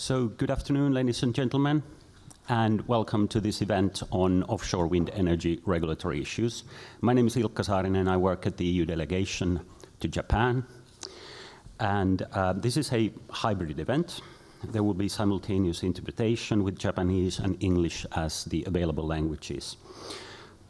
So good afternoon, ladies and gentlemen, and welcome to this event on offshore wind energy regulatory issues. My name is Ilkka Saarinen, and I work at the EU Delegation to Japan. And this is a hybrid event. There will be simultaneous interpretation with Japanese and English as the available languages.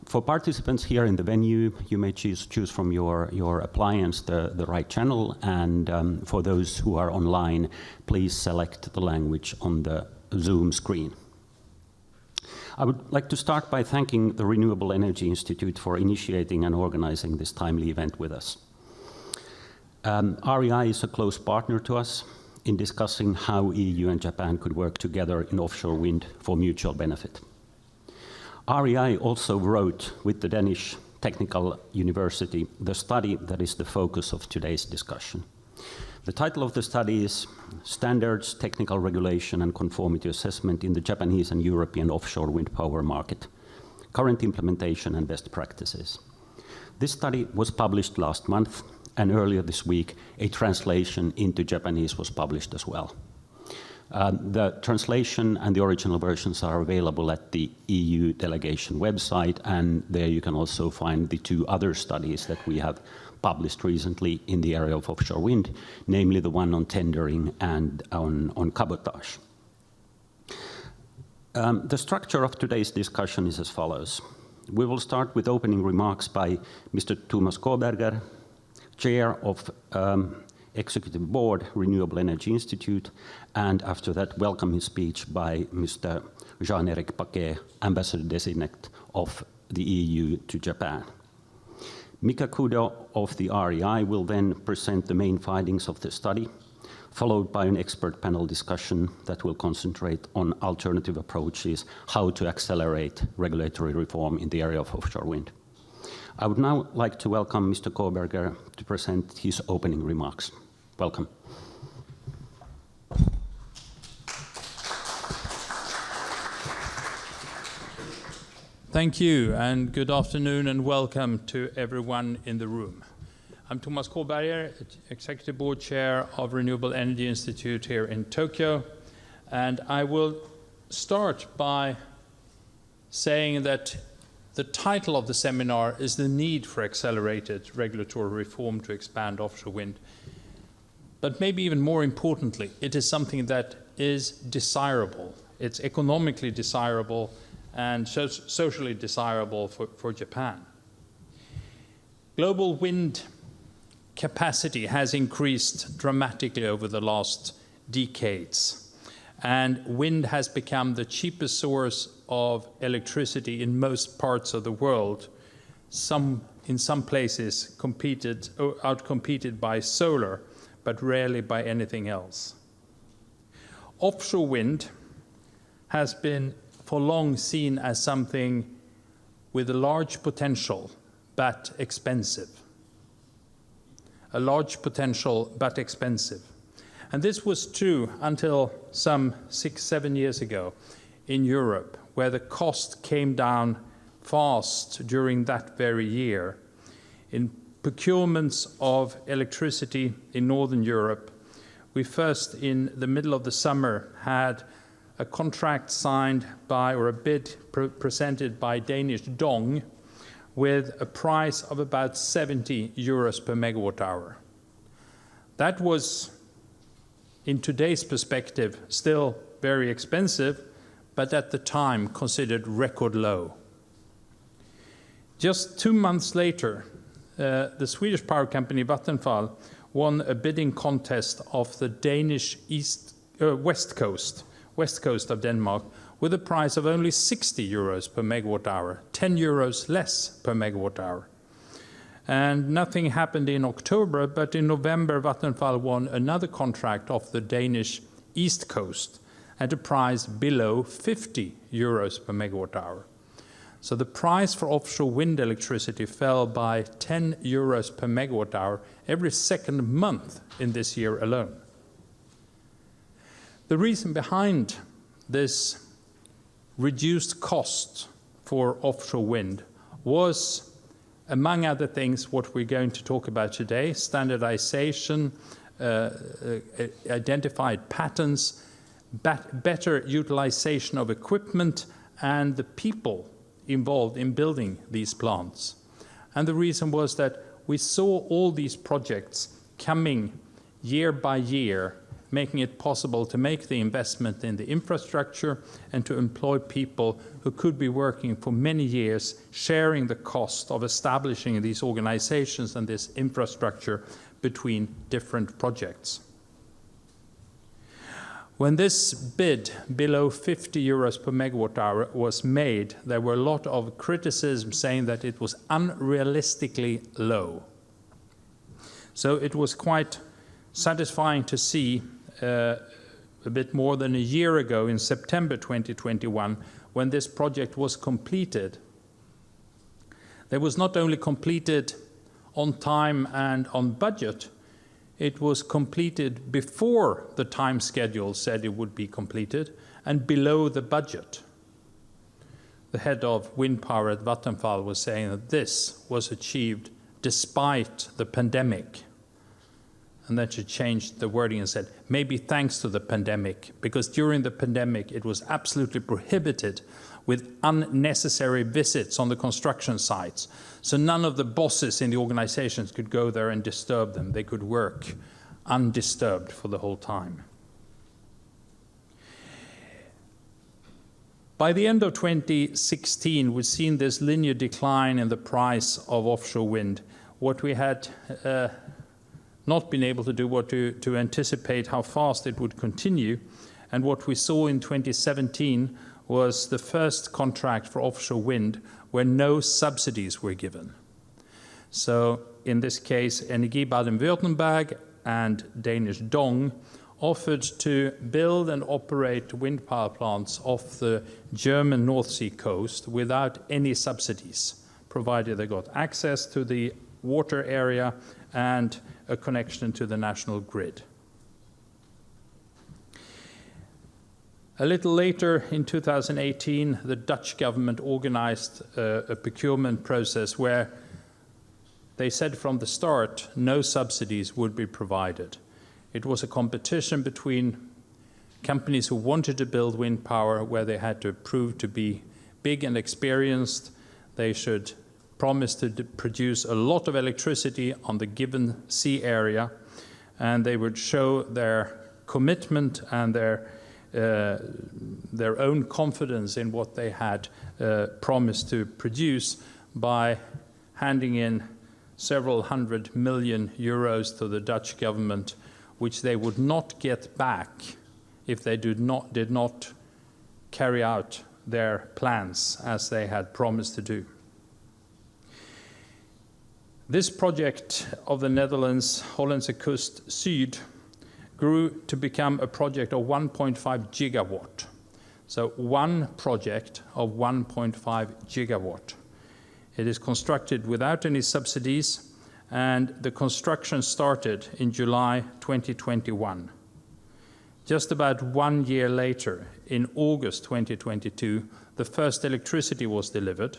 For participants here in the venue, you may choose from your appliance the right channel, and for those who are online, please select the language on the Zoom screen. I would like to start by thanking the Renewable Energy Institute for initiating and organizing this timely event with us. REI is a close partner to us in discussing how EU and Japan could work together in offshore wind for mutual benefit. REI also wrote with the Danish Technical University the study that is the focus of today's discussion. The title of the study is Standards, Technical Regulation and Conformity Assessment in the Japanese and European Offshore Wind Power Market, Current Implementation and Best Practices. This study was published last month, and earlier this week a translation into Japanese was published as well. The translation and the original versions are available at the EU Delegation website, and there you can also find the two other studies that we have published recently in the area of offshore wind, namely the one on tendering and on cabotage. The structure of today's discussion is as follows. We will start with opening remarks by Mr. Thomas Koberger, Chair of Executive Board, Renewable Energy Institute, and after that, welcoming speech by Mr. Jean-Éric Paquet, Ambassador-designate of the EU to Japan. Mika Kudo of the REI will then present the main findings of the study, followed by an expert panel discussion that will concentrate on alternative approaches, how to accelerate regulatory reform in the area of offshore wind. I would now like to welcome Mr. Koberger to present his opening remarks. Welcome. Thank you, and good afternoon, and welcome to everyone in the room. I'm Thomas Koberger, Executive Board Chair of Renewable Energy Institute here in Tokyo, and I will start by saying that the title of the seminar is The Need for Accelerated Regulatory Reform to Expand Offshore Wind. But maybe even more importantly, it is something that is desirable. It's economically desirable and socially desirable for Japan. Global wind capacity has increased dramatically over the last decades, and wind has become the cheapest source of electricity in most parts of the world, in some places outcompeted by solar, but rarely by anything else. Offshore wind has been for long seen as something with a large potential, but expensive. A large potential, but expensive. And this was true until some 6-7 years ago in Europe, where the cost came down fast during that very year. In procurements of electricity in Northern Europe, we first, in the middle of the summer, had a contract signed by, or a bid presented by Danish Dong, with a price of about 70 euros per megawatt hour. That was, in today's perspective, still very expensive, but at the time considered record low. Just 2 months later, the Swedish power company Vattenfall won a bidding contest of the Danish west coast of Denmark, with a price of only 60 euros per megawatt hour, 10 euros less per megawatt hour. And nothing happened in October, but in November, Vattenfall won another contract off the Danish east coast at a price below 50 euros per megawatt hour. So the price for offshore wind electricity fell by 10 euros per megawatt hour every second month in this year alone. The reason behind this reduced cost for offshore wind was, among other things, what we're going to talk about today: standardization, identified patterns, better utilization of equipment and the people involved in building these plants. And the reason was that we saw all these projects coming year by year, making it possible to make the investment in the infrastructure and to employ people who could be working for many years, sharing the cost of establishing these organizations and this infrastructure between different projects. When this bid below 50 euros per megawatt hour was made, there were a lot of criticism saying that it was unrealistically low. So it was quite satisfying to see a bit more than a year ago in September 2021, when this project was completed. It was not only completed on time and on budget, it was completed before the time schedule said it would be completed and below the budget. The head of wind power at Vattenfall was saying that this was achieved despite the pandemic. And then she changed the wording and said, maybe thanks to the pandemic, because during the pandemic it was absolutely prohibited with unnecessary visits on the construction sites. So none of the bosses in the organizations could go there and disturb them. They could work undisturbed for the whole time. By the end of 2016, we've seen this linear decline in the price of offshore wind. What we had not been able to do was to anticipate how fast it would continue. And what we saw in 2017 was the first contract for offshore wind where no subsidies were given. So in this case, Energi Baden-Württemberg and Danish Dong offered to build and operate wind power plants off the German North Sea coast without any subsidies, provided they got access to the water area and a connection to the national grid. A little later, in 2018, the Dutch government organized a procurement process where they said from the start no subsidies would be provided. It was a competition between companies who wanted to build wind power, where they had to prove to be big and experienced. They should promise to produce a lot of electricity on the given sea area, and they would show their commitment and their own confidence in what they had promised to produce by handing in several €100 million to the Dutch government, which they would not get back if they did not carry out their plans as they had promised to do. This project of the Netherlands, Hollandse Kust Zuid, grew to become a project of 1.5 gigawatt. So one project of 1.5 gigawatt. It is constructed without any subsidies, and the construction started in July 2021. Just about 1 year later, in August 2022, the first electricity was delivered.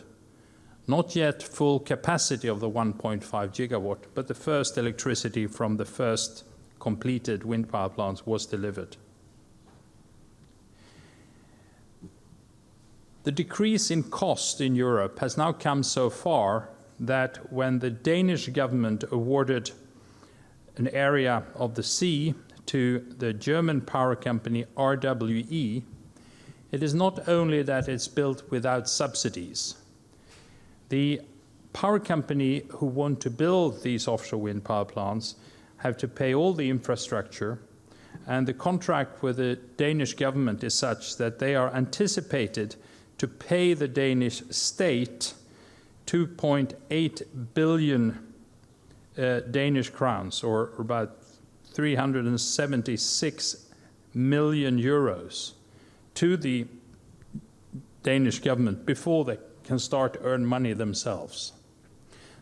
Not yet full capacity of the 1.5 gigawatt, but the first electricity from the first completed wind power plants was delivered. The decrease in cost in Europe has now come so far that when the Danish government awarded an area of the sea to the German power company RWE, it is not only that it's built without subsidies. The power company who want to build these offshore wind power plants have to pay all the infrastructure, and the contract with the Danish government is such that they are anticipated to pay the Danish state 2.8 billion Danish crowns, or about 376 million euros, to the Danish government before they can start to earn money themselves.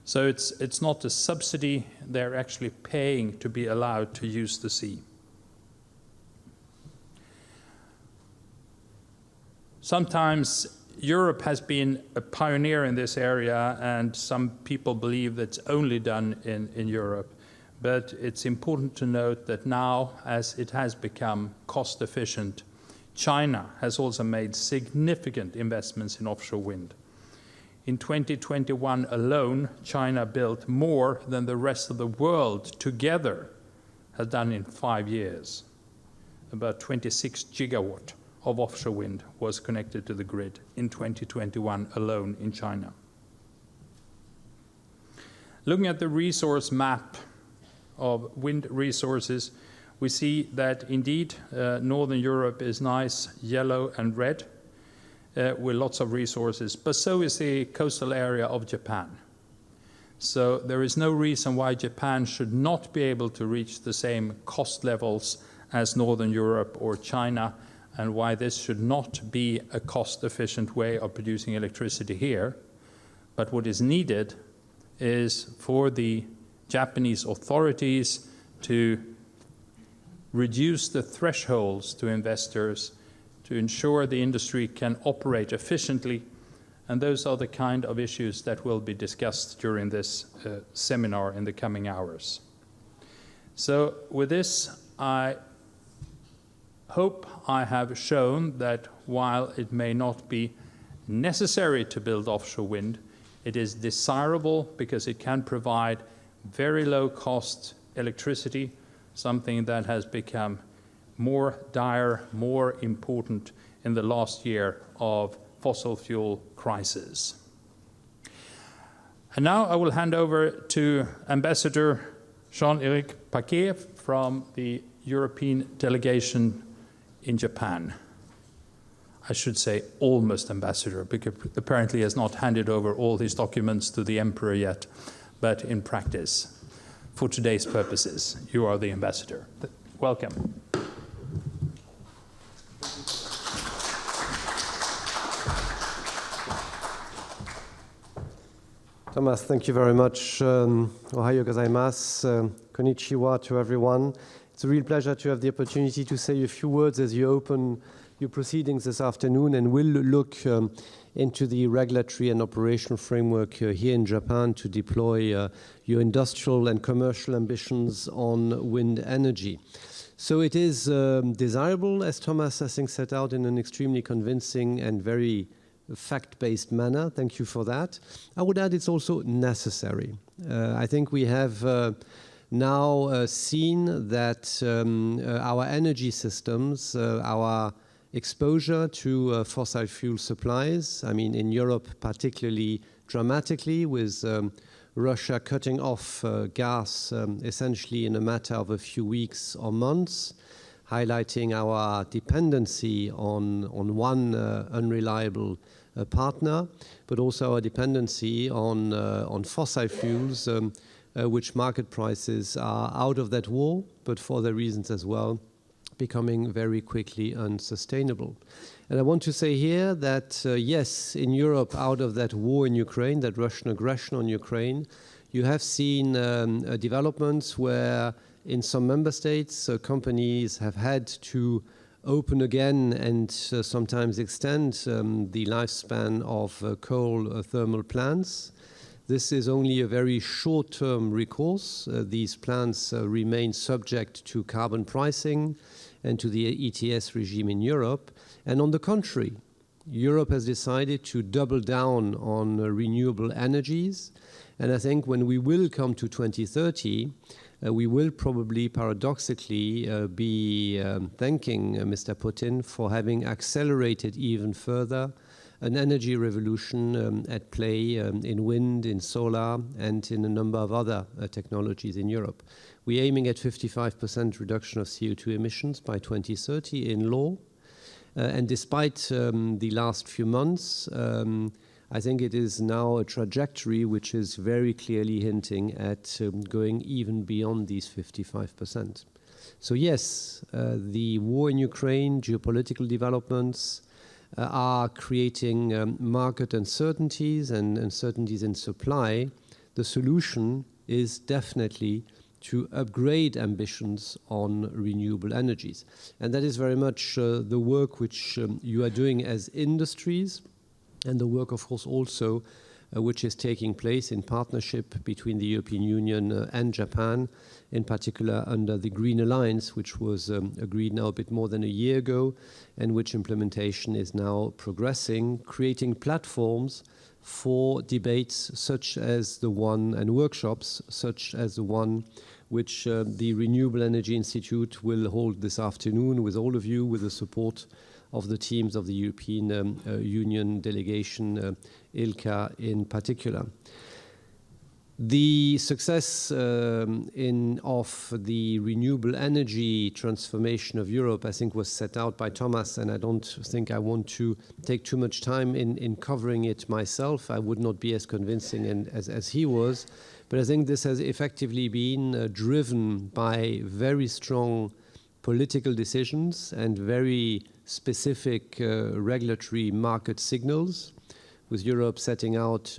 So it's not a subsidy, they're actually paying to be allowed to use the sea. Sometimes Europe has been a pioneer in this area, and some people believe that's only done in Europe. But it's important to note that now, as it has become cost efficient, China has also made significant investments in offshore wind. In 2021 alone, China built more than the rest of the world together has done in 5 years. About 26 gigawatt of offshore wind was connected to the grid in 2021 alone in China. Looking at the resource map of wind resources, we see that indeed Northern Europe is nice, yellow and red, with lots of resources, but so is the coastal area of Japan. So there is no reason why Japan should not be able to reach the same cost levels as Northern Europe or China, and why this should not be a cost-efficient way of producing electricity here. But what is needed is for the Japanese authorities to reduce the thresholds to investors to ensure the industry can operate efficiently, and those are the kind of issues that will be discussed during this seminar in the coming hours. So with this, I hope I have shown that while it may not be necessary to build offshore wind, it is desirable because it can provide very low-cost electricity, something that has become more dire, more important in the last year of fossil fuel crisis. And now I will hand over to Ambassador Jean-Éric Paquet from the European Delegation in Japan. I should say almost ambassador, because apparently he has not handed over all his documents to the emperor yet, but in practice, for today's purposes, you are the ambassador. Welcome. Thomas, thank you very much. Ohayo gozaimasu. Konnichiwa to everyone. It's a real pleasure to have the opportunity to say a few words as you open your proceedings this afternoon, and we'll look into the regulatory and operational framework here in Japan to deploy your industrial and commercial ambitions on wind energy. So it is desirable, as Thomas, I think, set out in an extremely convincing and very fact-based manner. Thank you for that. I would add it's also necessary. I think we have now seen that our energy systems, our exposure to fossil fuel supplies, I mean in Europe particularly dramatically, with Russia cutting off gas essentially in a matter of a few weeks or months, highlighting our dependency on one unreliable partner, but also our dependency on fossil fuels, which market prices are out of that war, but for the reasons as well, becoming very quickly unsustainable. And I want to say here that, yes, in Europe, out of that war in Ukraine, that Russian aggression on Ukraine, you have seen developments where in some member states, companies have had to open again and sometimes extend the lifespan of coal thermal plants. This is only a very short-term recourse. These plants remain subject to carbon pricing and to the ETS regime in Europe. And on the contrary, Europe has decided to double down on renewable energies. And I think when we will come to 2030, we will probably paradoxically be thanking Mr. Putin for having accelerated even further an energy revolution at play in wind, in solar, and in a number of other technologies in Europe. We're aiming at 55% reduction of CO2 emissions by 2030 in law. And despite the last few months, I think it is now a trajectory which is very clearly hinting at going even beyond these 55%. So yes, the war in Ukraine, geopolitical developments are creating market uncertainties and uncertainties in supply. The solution is definitely to upgrade ambitions on renewable energies. And that is very much the work which you are doing as industries, and the work, of course, also which is taking place in partnership between the European Union and Japan, in particular under the Green Alliance, which was agreed now a bit more than a year ago, and which implementation is now progressing, creating platforms for debates such as the one, and workshops such as the one which the Renewable Energy Institute will hold this afternoon with all of you, with the support of the teams of the European Union delegation, ILCA in particular. The success of the renewable energy transformation of Europe, I think, was set out by Thomas, and I don't think I want to take too much time in covering it myself. I would not be as convincing as he was, but I think this has effectively been driven by very strong political decisions and very specific regulatory market signals, with Europe setting out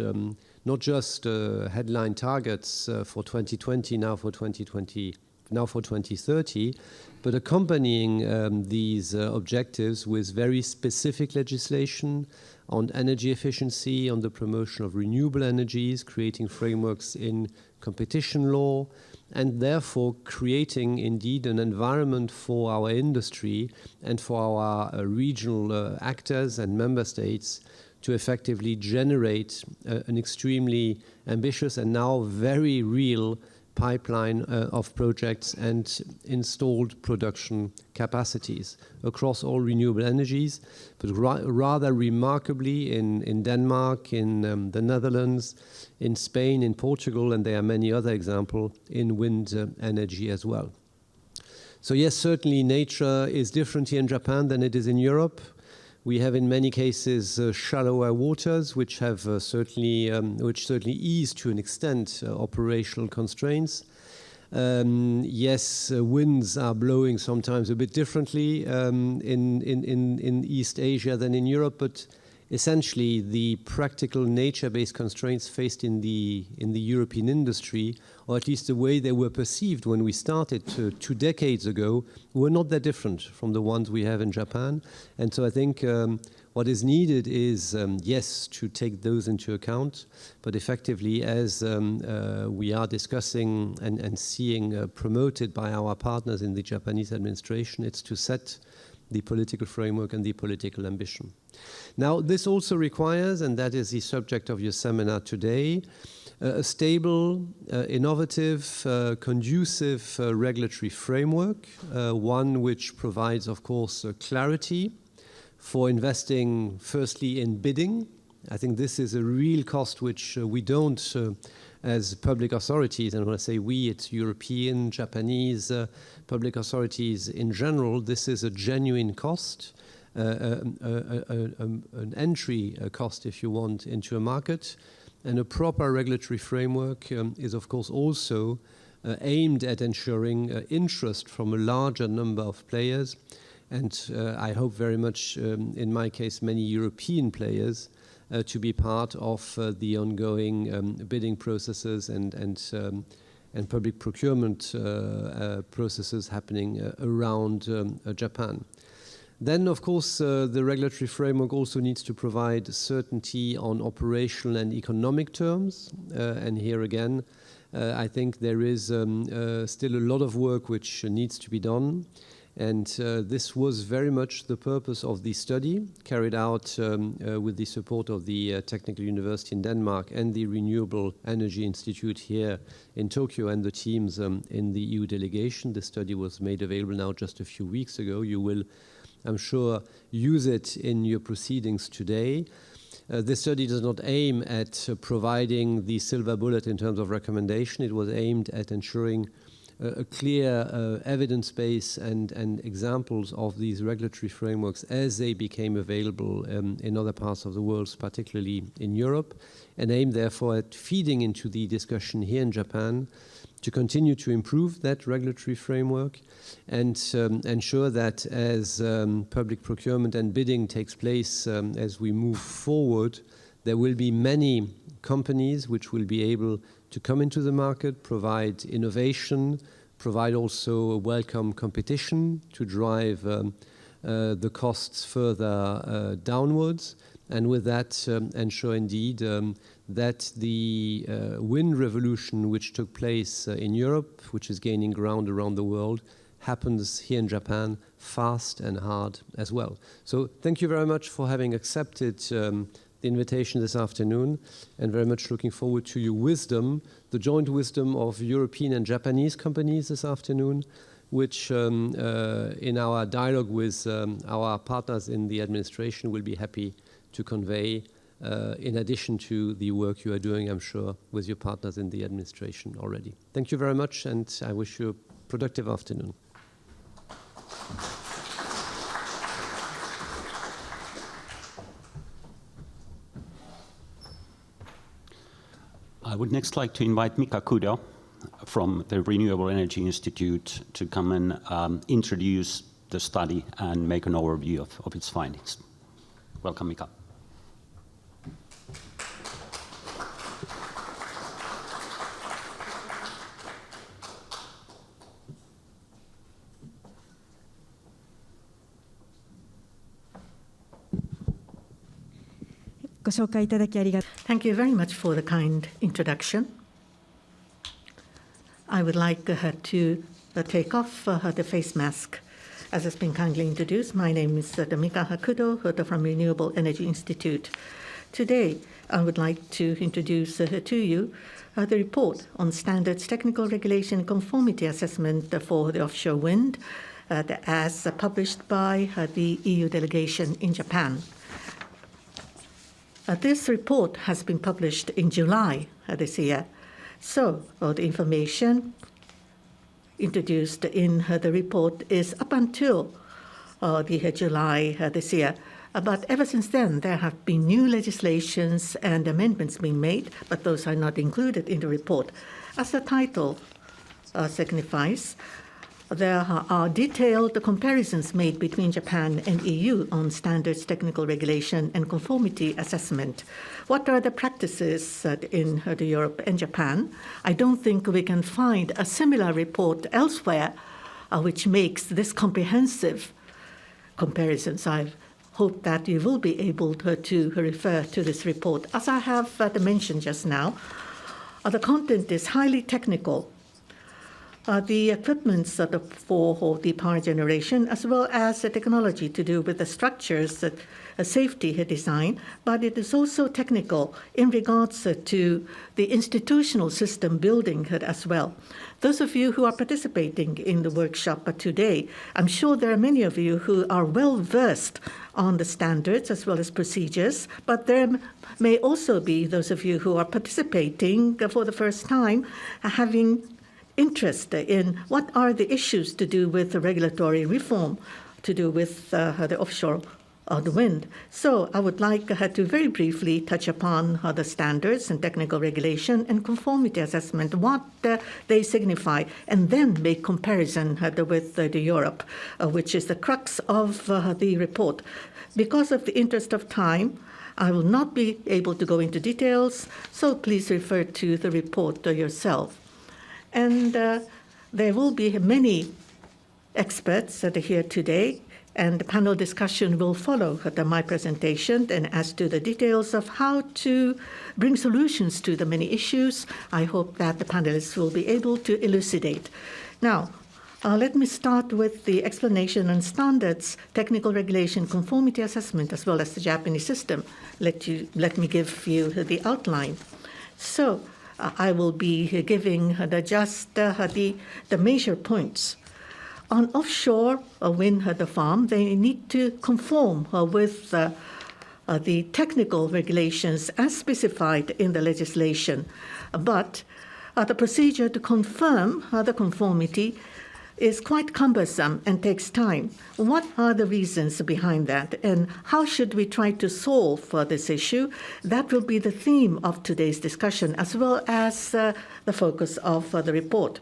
not just headline targets for 2020, now for 2030, but accompanying these objectives with very specific legislation on energy efficiency, on the promotion of renewable energies, creating frameworks in competition law, and therefore creating indeed an environment for our industry and for our regional actors and member states to effectively generate an extremely ambitious and now very real pipeline of projects and installed production capacities across all renewable energies, but rather remarkably in Denmark, in the Netherlands, in Spain, in Portugal, and there are many other examples in wind energy as well. So yes, certainly nature is different here in Japan than it is in Europe. We have in many cases shallower waters, which have certainly ease to an extent operational constraints. Yes, winds are blowing sometimes a bit differently in East Asia than in Europe, but essentially the practical nature-based constraints faced in the European industry, or at least the way they were perceived when we started 2 decades ago, were not that different from the ones we have in Japan. And so I think what is needed is, yes, to take those into account, but effectively, as we are discussing and seeing promoted by our partners in the Japanese administration, it's to set the political framework and the political ambition. Now, this also requires, and that is the subject of your seminar today, a stable, innovative, conducive regulatory framework, one which provides, of course, clarity for investing, firstly, in bidding. I think this is a real cost which we don't, as public authorities, and when I say we, it's European, Japanese public authorities in general, this is a genuine cost, an entry cost, if you want, into a market. And a proper regulatory framework is, of course, also aimed at ensuring interest from a larger number of players. And I hope very much, in my case, many European players, to be part of the ongoing bidding processes and public procurement processes happening around Japan. Then, of course, the regulatory framework also needs to provide certainty on operational and economic terms. And here again, I think there is still a lot of work which needs to be done. And this was very much the purpose of the study carried out with the support of the Technical University in Denmark and the Renewable Energy Institute here in Tokyo and the teams in the EU delegation. The study was made available now just a few weeks ago. You will, I'm sure, use it in your proceedings today. This study does not aim at providing the silver bullet in terms of recommendation. It was aimed at ensuring a clear evidence base and examples of these regulatory frameworks as they became available in other parts of the world, particularly in Europe, and aimed therefore at feeding into the discussion here in Japan to continue to improve that regulatory framework and ensure that as public procurement and bidding takes place as we move forward, there will be many companies which will be able to come into the market, provide innovation, provide also a welcome competition to drive the costs further downwards, and with that ensure indeed that the wind revolution which took place in Europe, which is gaining ground around the world, happens here in Japan fast and hard as well. So thank you very much for having accepted the invitation this afternoon, and very much looking forward to your wisdom, the joint wisdom of European and Japanese companies this afternoon, which in our dialogue with our partners in the administration will be happy to convey, in addition to the work you are doing, I'm sure, with your partners in the administration already. Thank you very much, and I wish you a productive afternoon. I would next like to invite Mika Kudo from the Renewable Energy Institute to come and introduce the study and make an overview of its findings. Welcome, Mika. Thank you very much for the kind introduction. I would like to take off the face mask, as has been kindly introduced. My name is Mika Kudo from Renewable Energy Institute. Today, I would like to introduce to you the report on standards, technical regulation, conformity assessment for the offshore wind, as published by the EU delegation in Japan. This report has been published in July this year. So the information introduced in the report is up until the July this year. But ever since then, there have been new legislations and amendments being made, but those are not included in the report. As the title signifies, there are detailed comparisons made between Japan and EU on standards, technical regulation, and conformity assessment. What are the practices in Europe and Japan? I don't think we can find a similar report elsewhere which makes this comprehensive comparisons. I hope that you will be able to refer to this report. As I have mentioned just now, the content is highly technical. The equipments for the power generation, as well as the technology to do with the structures, safety design, but it is also technical in regards to the institutional system building as well. Those of you who are participating in the workshop today, I'm sure there are many of you who are well versed on the standards as well as procedures, but there may also be those of you who are participating for the first time, having interest in what are the issues to do with the regulatory reform, to do with the offshore the wind. So I would like to very briefly touch upon the standards and technical regulation and conformity assessment, what they signify, and then make comparison with the Europe, which is the crux of the report. Because of the interest of time, I will not be able to go into details, so please refer to the report yourself. And there will be many experts that are here today, and the panel discussion will follow my presentation. And as to the details of how to bring solutions to the many issues, I hope that the panelists will be able to elucidate. Now, let me start with the explanation on standards, technical regulation, conformity assessment, as well as the Japanese system. Let me give you the outline. So, I will be giving the major points. On offshore wind farm, they need to conform with the technical regulations as specified in the legislation. But the procedure to confirm the conformity is quite cumbersome and takes time. What are the reasons behind that, and how should we try to solve this issue? That will be the theme of today's discussion, as well as the focus of the report.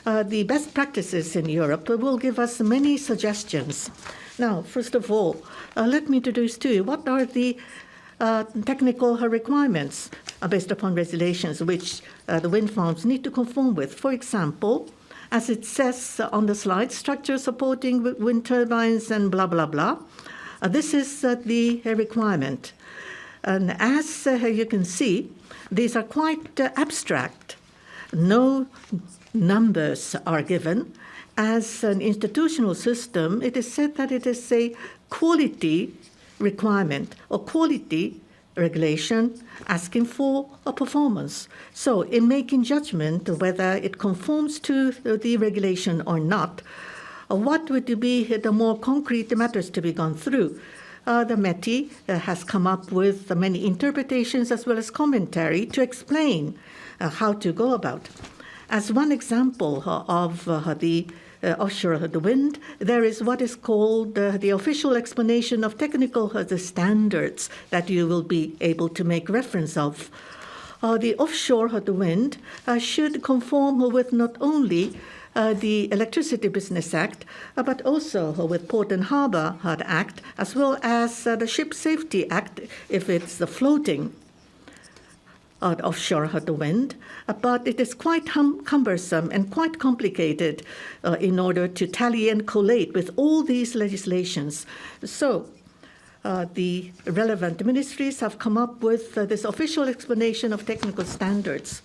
The best practices in Europe will give us many suggestions. Now, first of all, let me introduce to you what are the technical requirements based upon regulations which the wind farms need to conform with. For example, as it says on the slide, structure supporting wind turbines and blah, blah, blah. This is the requirement. And as you can see, These are quite abstract. No numbers are given. As an institutional system, it is said that it is a quality requirement or quality regulation asking for a performance. So in making judgment whether it conforms to the regulation or not, what would be the more concrete matters to be gone through? The METI has come up with many interpretations as well as commentary to explain how to go about. As one example of the offshore the wind, there is what is called the official explanation of technical the standards that you will be able to make reference of. The offshore the wind should conform with not only the Electricity Business Act, but also with Port and Harbour Act, as well as the Ship Safety Act, if it's the floating offshore the wind. But it is quite cumbersome and quite complicated in order to tally and collate with all these legislations. So the relevant ministries have come up with this official explanation of technical standards.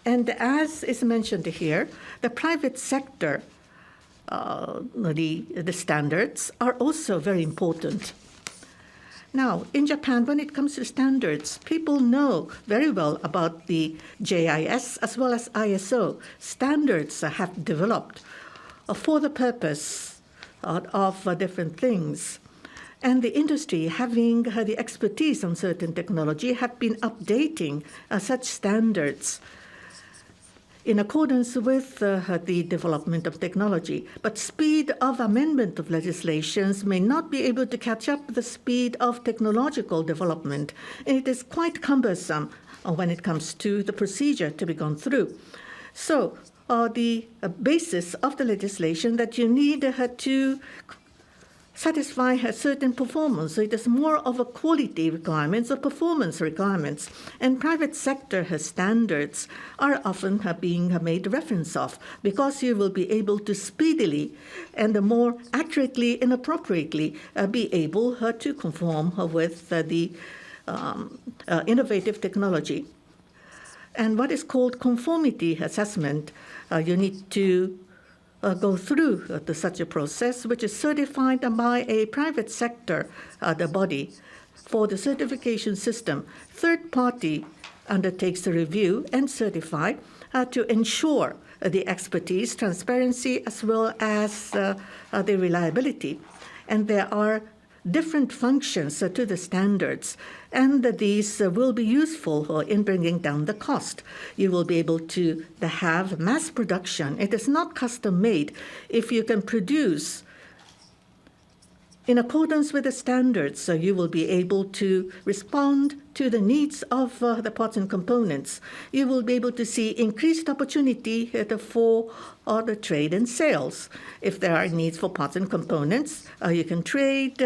And as is mentioned here, the private sector, the standards are also very important. Now, in Japan, when it comes to standards, people know very well about the JIS as well as ISO. Standards have developed for the purpose of different things. And the industry, having the expertise on certain technology, have been updating such standards in accordance with the development of technology. But speed of amendment of legislations may not be able to catch up with the speed of technological development. It is quite cumbersome when it comes to the procedure to be gone through. So the basis of the legislation that you need to satisfy a certain performance. So it is more of a quality requirements or performance requirements. And private sector standards are often being made reference of because you will be able to speedily and more accurately and appropriately be able to conform with the innovative technology. And what is called conformity assessment, you need to go through such a process, which is certified by a private sector the body for the certification system. Third party undertakes the review and certify to ensure the expertise, transparency, as well as the reliability. And there are different functions to the standards, and these will be useful in bringing down the cost. You will be able to have mass production. It is not custom made. If you can produce in accordance with the standards, you will be able to respond to the needs of the parts and components. You will be able to see increased opportunity for the trade and sales. If there are needs for parts and components, you can trade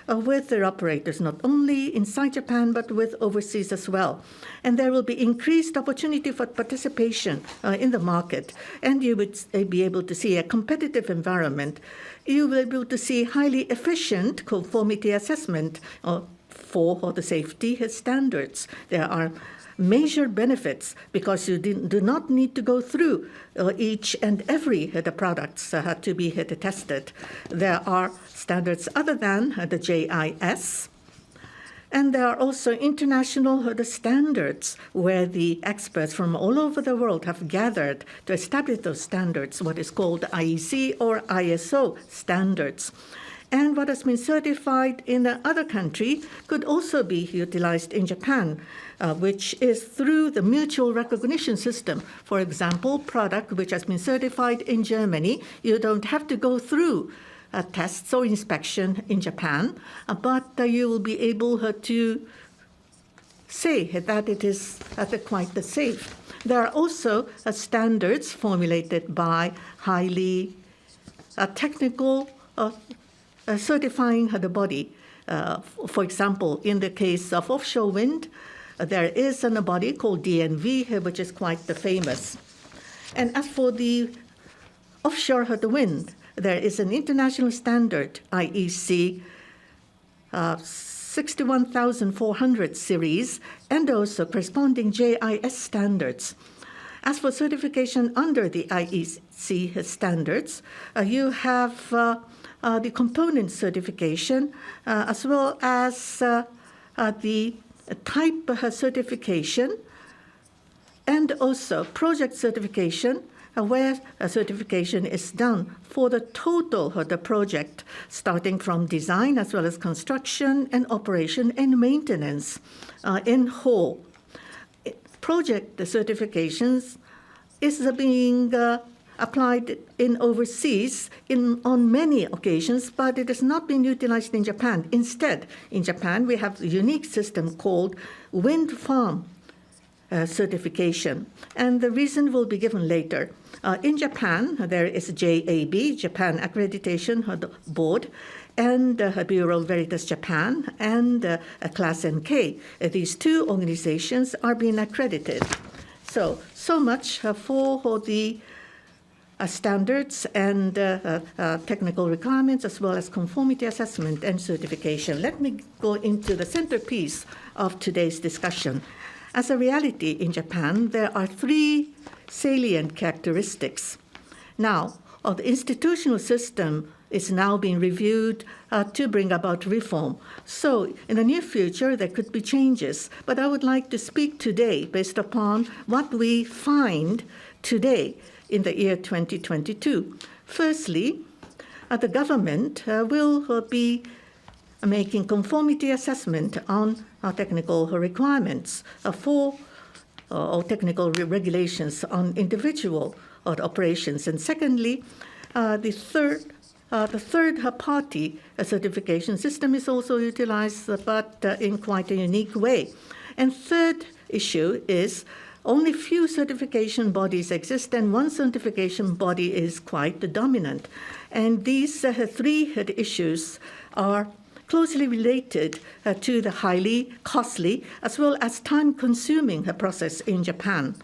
with their operators, not only inside Japan, but with overseas as well. And there will be increased opportunity for participation in the market. And you would be able to see a competitive environment. You will be able to see highly efficient conformity assessment for the safety standards. There are major benefits because you do not need to go through each and every the products to be tested. There are standards other than the JIS. And there are also international the standards where the experts from all over the world have gathered to establish those standards, what is called IEC or ISO standards. And what has been certified in the other country could also be utilized in Japan, which is through the mutual recognition system. For example, product which has been certified in Germany, you don't have to go through tests or inspection in Japan, but you will be able to say that it is quite safe. There are also standards formulated by highly technical certifying the body. For example, in the case of offshore wind, there is a body called DNV, which is quite famous. And as for the offshore the wind, there is an international standard, IEC 61400 series and also corresponding JIS standards. As for certification under the IEC standards, you have the component certification as well as the type certification and also project certification, where a certification is done for the total of the project, starting from design as well as construction and operation and maintenance in whole. Project certifications is being applied in overseas on many occasions, but it has not been utilized in Japan. Instead, in Japan, we have a unique system called wind farm certification, and the reason will be given later. In Japan, there is JAB, Japan Accreditation Board, and Bureau Veritas Japan, and Class NK. These two organizations are being accredited. So much for the standards and technical requirements, as well as conformity assessment and certification. Let me go into the centerpiece of today's discussion. As a reality in Japan, there are three salient characteristics. Now, the institutional system is now being reviewed to bring about reform. So in the near future, there could be changes. But I would like to speak today based upon what we find today in the year 2022. Firstly, the government will be making conformity assessment on technical requirements for or technical regulations on individual operations. And secondly, the third party certification system is also utilized, but in quite a unique way. And third issue is only few certification bodies exist, and one certification body is quite dominant. And these three issues are closely related to the highly costly as well as time-consuming process in Japan.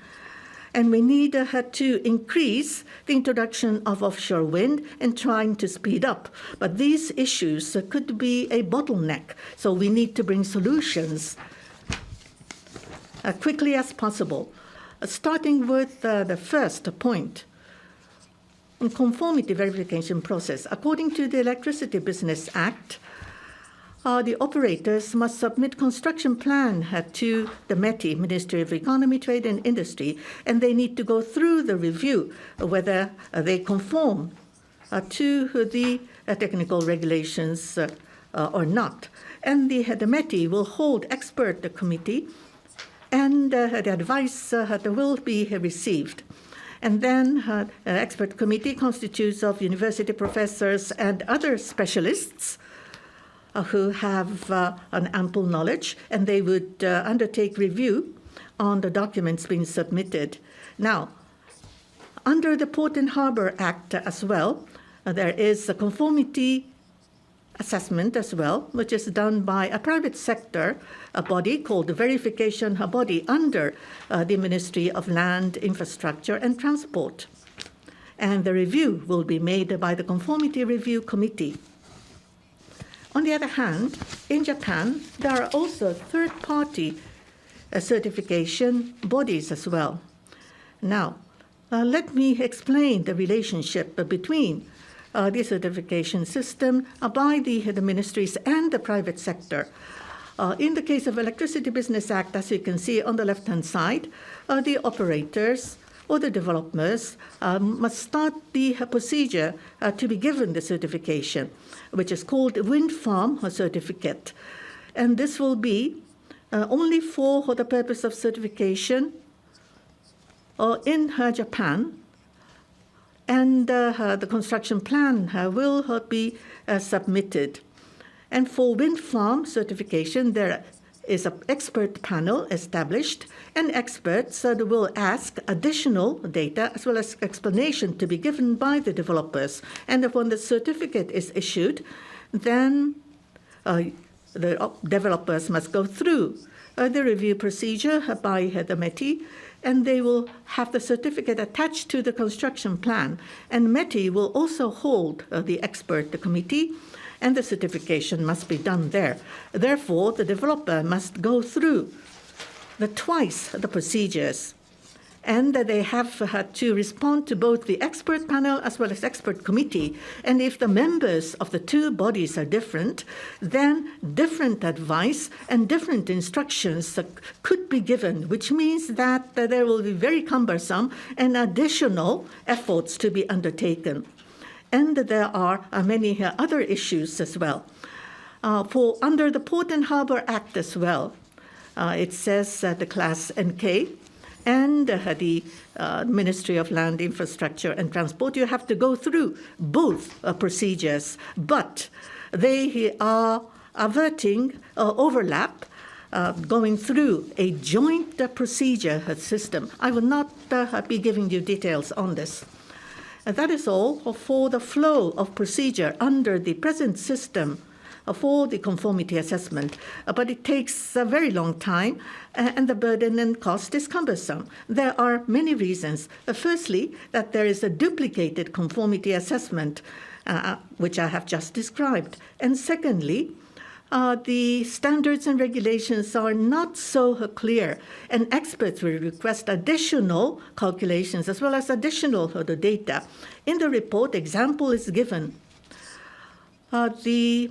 And we need to increase the introduction of offshore wind and trying to speed up. But these issues could be a bottleneck, so we need to bring solutions quickly as possible. Starting with the first point, conformity verification process. According to the Electricity Business Act, the operators must submit construction plan to the METI, Ministry of Economy, Trade and Industry, and they need to go through the review whether they conform to the technical regulations or not. And the METI will hold expert committee, and the advice will be received. And then the expert committee constitutes of university professors and other specialists who have an ample knowledge, and they would undertake review on the documents being submitted. Now, under the Port and Harbor Act as well, there is a conformity assessment as well, which is done by a private sector body called the Verification Body under the Ministry of Land, Infrastructure and Transport. And the review will be made by the Conformity Review Committee. On the other hand, in Japan, there are also third-party certification bodies as well. Now, let me explain the relationship between the certification system by the ministries and the private sector. In the case of Electricity Business Act, as you can see on the left-hand side, the operators or the developers must start the procedure to be given the certification, which is called wind farm certificate. And this will be only for the purpose of certification in Japan. And the construction plan will be submitted. And for wind farm certification, there is an expert panel established, and experts will ask additional data as well as explanation to be given by the developers. And when the certificate is issued, then the developers must go through the review procedure by the METI, and they will have the certificate attached to the construction plan. And METI will also hold the expert committee, and the certification must be done there. Therefore, the developer must go through twice the procedures, and they have to respond to both the expert panel as well as expert committee. And if the members of the two bodies are different, then different advice and different instructions could be given, which means that there will be very cumbersome and additional efforts to be undertaken. And there are many other issues as well. Under the Port and Harbor Act as well, it says the Class NK, and the Ministry of Land, Infrastructure and Transport, you have to go through both procedures, but they are averting overlap, going through a joint procedure system. I will not be giving you details on this. That is all for the flow of procedure under the present system for the conformity assessment, but it takes a very long time, and the burden and cost is cumbersome. There are many reasons. Firstly, that there is a duplicated conformity assessment, which I have just described. And secondly, the standards and regulations are not so clear, and experts will request additional calculations as well as additional data. In the report, example is given. The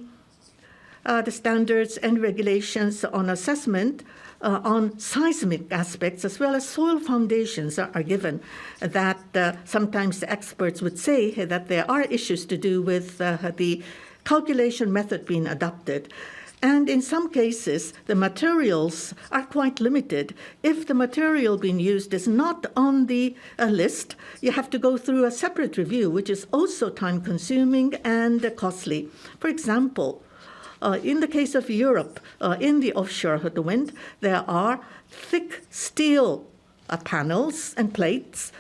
standards and regulations on assessment on seismic aspects as well as soil foundations are given, that sometimes the experts would say that there are issues to do with the calculation method being adopted. And in some cases, the materials are quite limited. If the material being used is not on the list, you have to go through a separate review, which is also time-consuming and costly. For example, in the case of Europe, in the offshore wind, there are thick steel panels and plates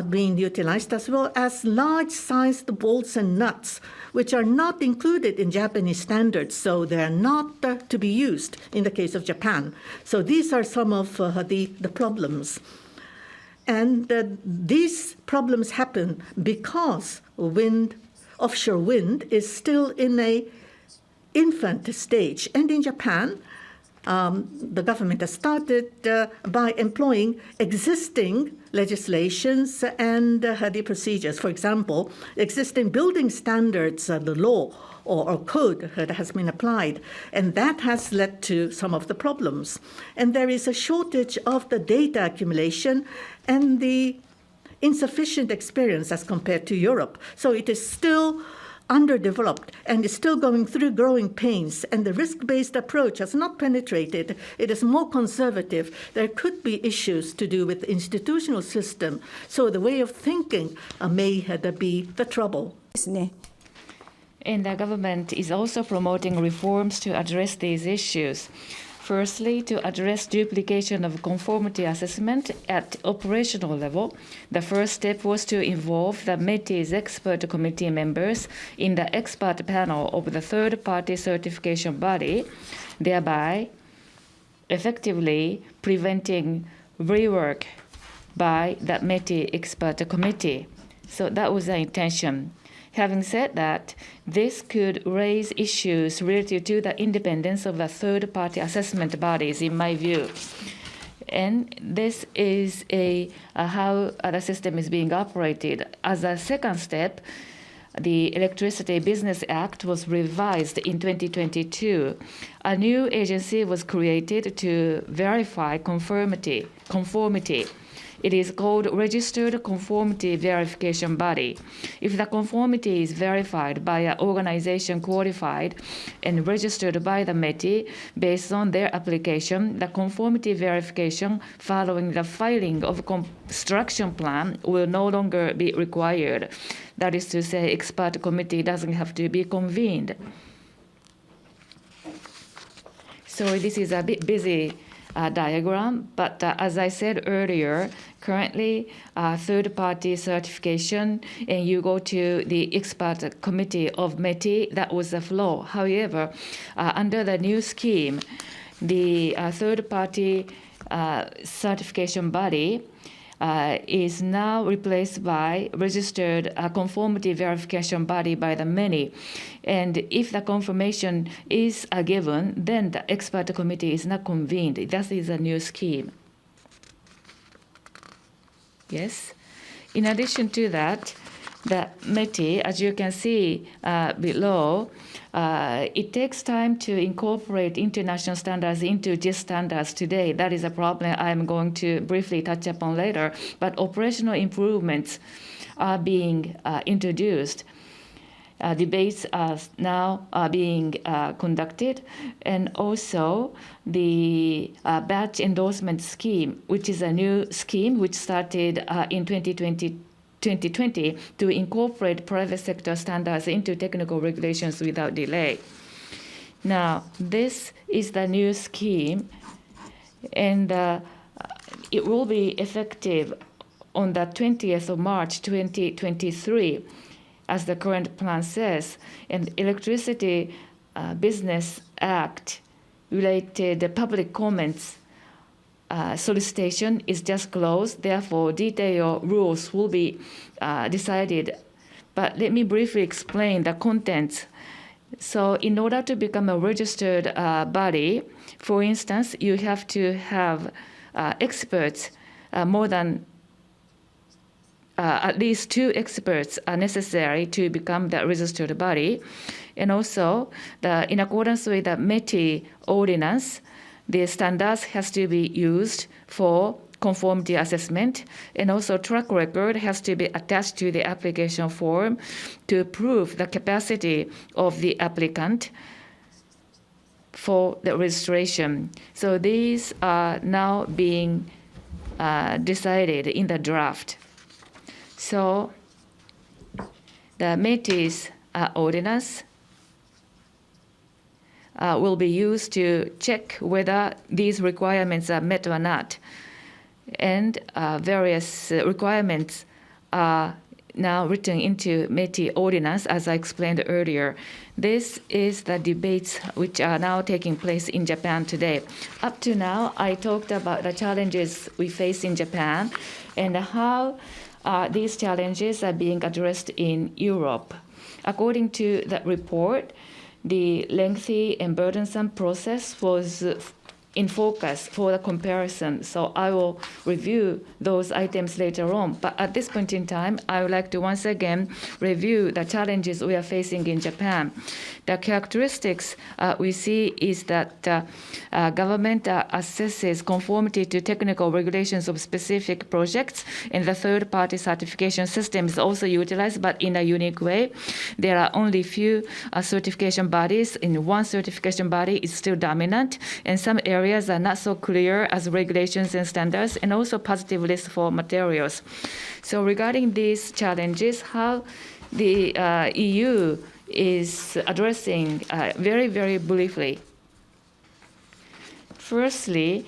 being utilized, as well as large-sized bolts and nuts, which are not included in Japanese standards, so they are not to be used in the case of Japan. So these are some of the problems. And these problems happen because offshore wind is still in a infant stage. And in Japan, the government has started by employing existing legislations and the procedures. For example, existing building standards, the law or code that has been applied, and that has led to some of the problems. And there is a shortage of the data accumulation and the insufficient experience as compared to Europe. So it is still underdeveloped and is still going through growing pains, and the risk-based approach has not penetrated. It is more conservative. There could be issues to do with the institutional system, so the way of thinking may be the trouble. And the government is also promoting reforms to address these issues. Firstly, to address duplication of conformity assessment at operational level, the first step was to involve the METI's expert committee members in the expert panel of the third-party certification body, thereby effectively preventing rework by the METI expert committee. So that was the intention. Having said that, this could raise issues related to the independence of the third-party assessment bodies, in my view. And this is how the system is being operated. As a second step, the Electricity Business Act was revised in 2022. A new agency was created to verify conformity. It is called Registered Conformity Verification Body. If the conformity is verified by an organization qualified and registered by the METI based on their application, the conformity verification following the filing of construction plan will no longer be required. That is to say, expert committee doesn't have to be convened. So this is a bit busy diagram, but as I said earlier, currently third-party certification, and you go to the expert committee of METI, that was the flow. However, under the new scheme, the third-party certification body is now replaced by registered conformity verification body by the many. And if the confirmation is given, then the expert committee is not convened. That is a new scheme. Yes. In addition to that, the METI, as you can see below, it takes time to incorporate international standards into GIS standards today. That is a problem I'm going to briefly touch upon later. But operational improvements are being introduced. Debates are now being conducted, and also the batch endorsement scheme, which is a new scheme which started in 2020 to incorporate private sector standards into technical regulations without delay. Now, this is the new scheme, and it will be effective on the 20th of March 2023, as the current plan says. And Electricity Business Act related public comments solicitation is just closed. Therefore, detailed rules will be decided. But let me briefly explain the contents. So in order to become a registered body, for instance, you have to have experts, more than at least 2 experts are necessary to become the registered body. And also, in accordance with the METI ordinance, the standards has to be used for conformity assessment, and also track record has to be attached to the application form to prove the capacity of the applicant for the registration. So these are now being decided in the draft. So the METI's ordinance will be used to check whether these requirements are met or not. And various requirements are now written into METI ordinance, as I explained earlier. This is the debates which are now taking place in Japan today. Up to now, I talked about the challenges we face in Japan and how these challenges are being addressed in Europe. According to that report, the lengthy and burdensome process was in focus for the comparison. So I will review those items later on. But at this point in time, I would like to once again review the challenges we are facing in Japan. The characteristics we see is that government assesses conformity to technical regulations of specific projects, and the third-party certification system is also utilized, but in a unique way. There are only few certification bodies, and one certification body is still dominant, and some areas are not so clear as regulations and standards, and also positive list for materials. So regarding these challenges, how the EU is addressing very, very briefly. Firstly,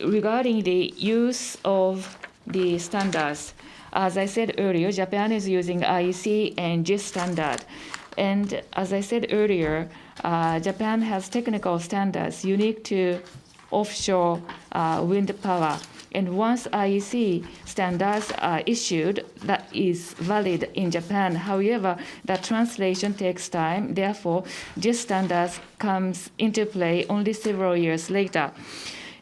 regarding the use of the standards, as I said earlier, Japan is using IEC and GIS standard. And as I said earlier, Japan has technical standards unique to offshore wind power. And once IEC standards are issued, that is valid in Japan. However, the translation takes time. Therefore, GIS standards comes into play only several years later.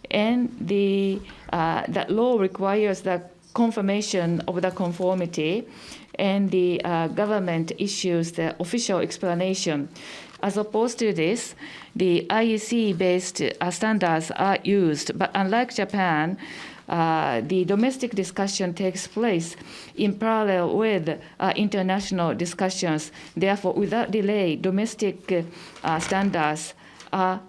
And that law requires the confirmation of the conformity, and the government issues the official explanation. As opposed to this, the IEC-based standards are used, but unlike Japan, the domestic discussion takes place in parallel with international discussions. Therefore, without delay, domestic standards are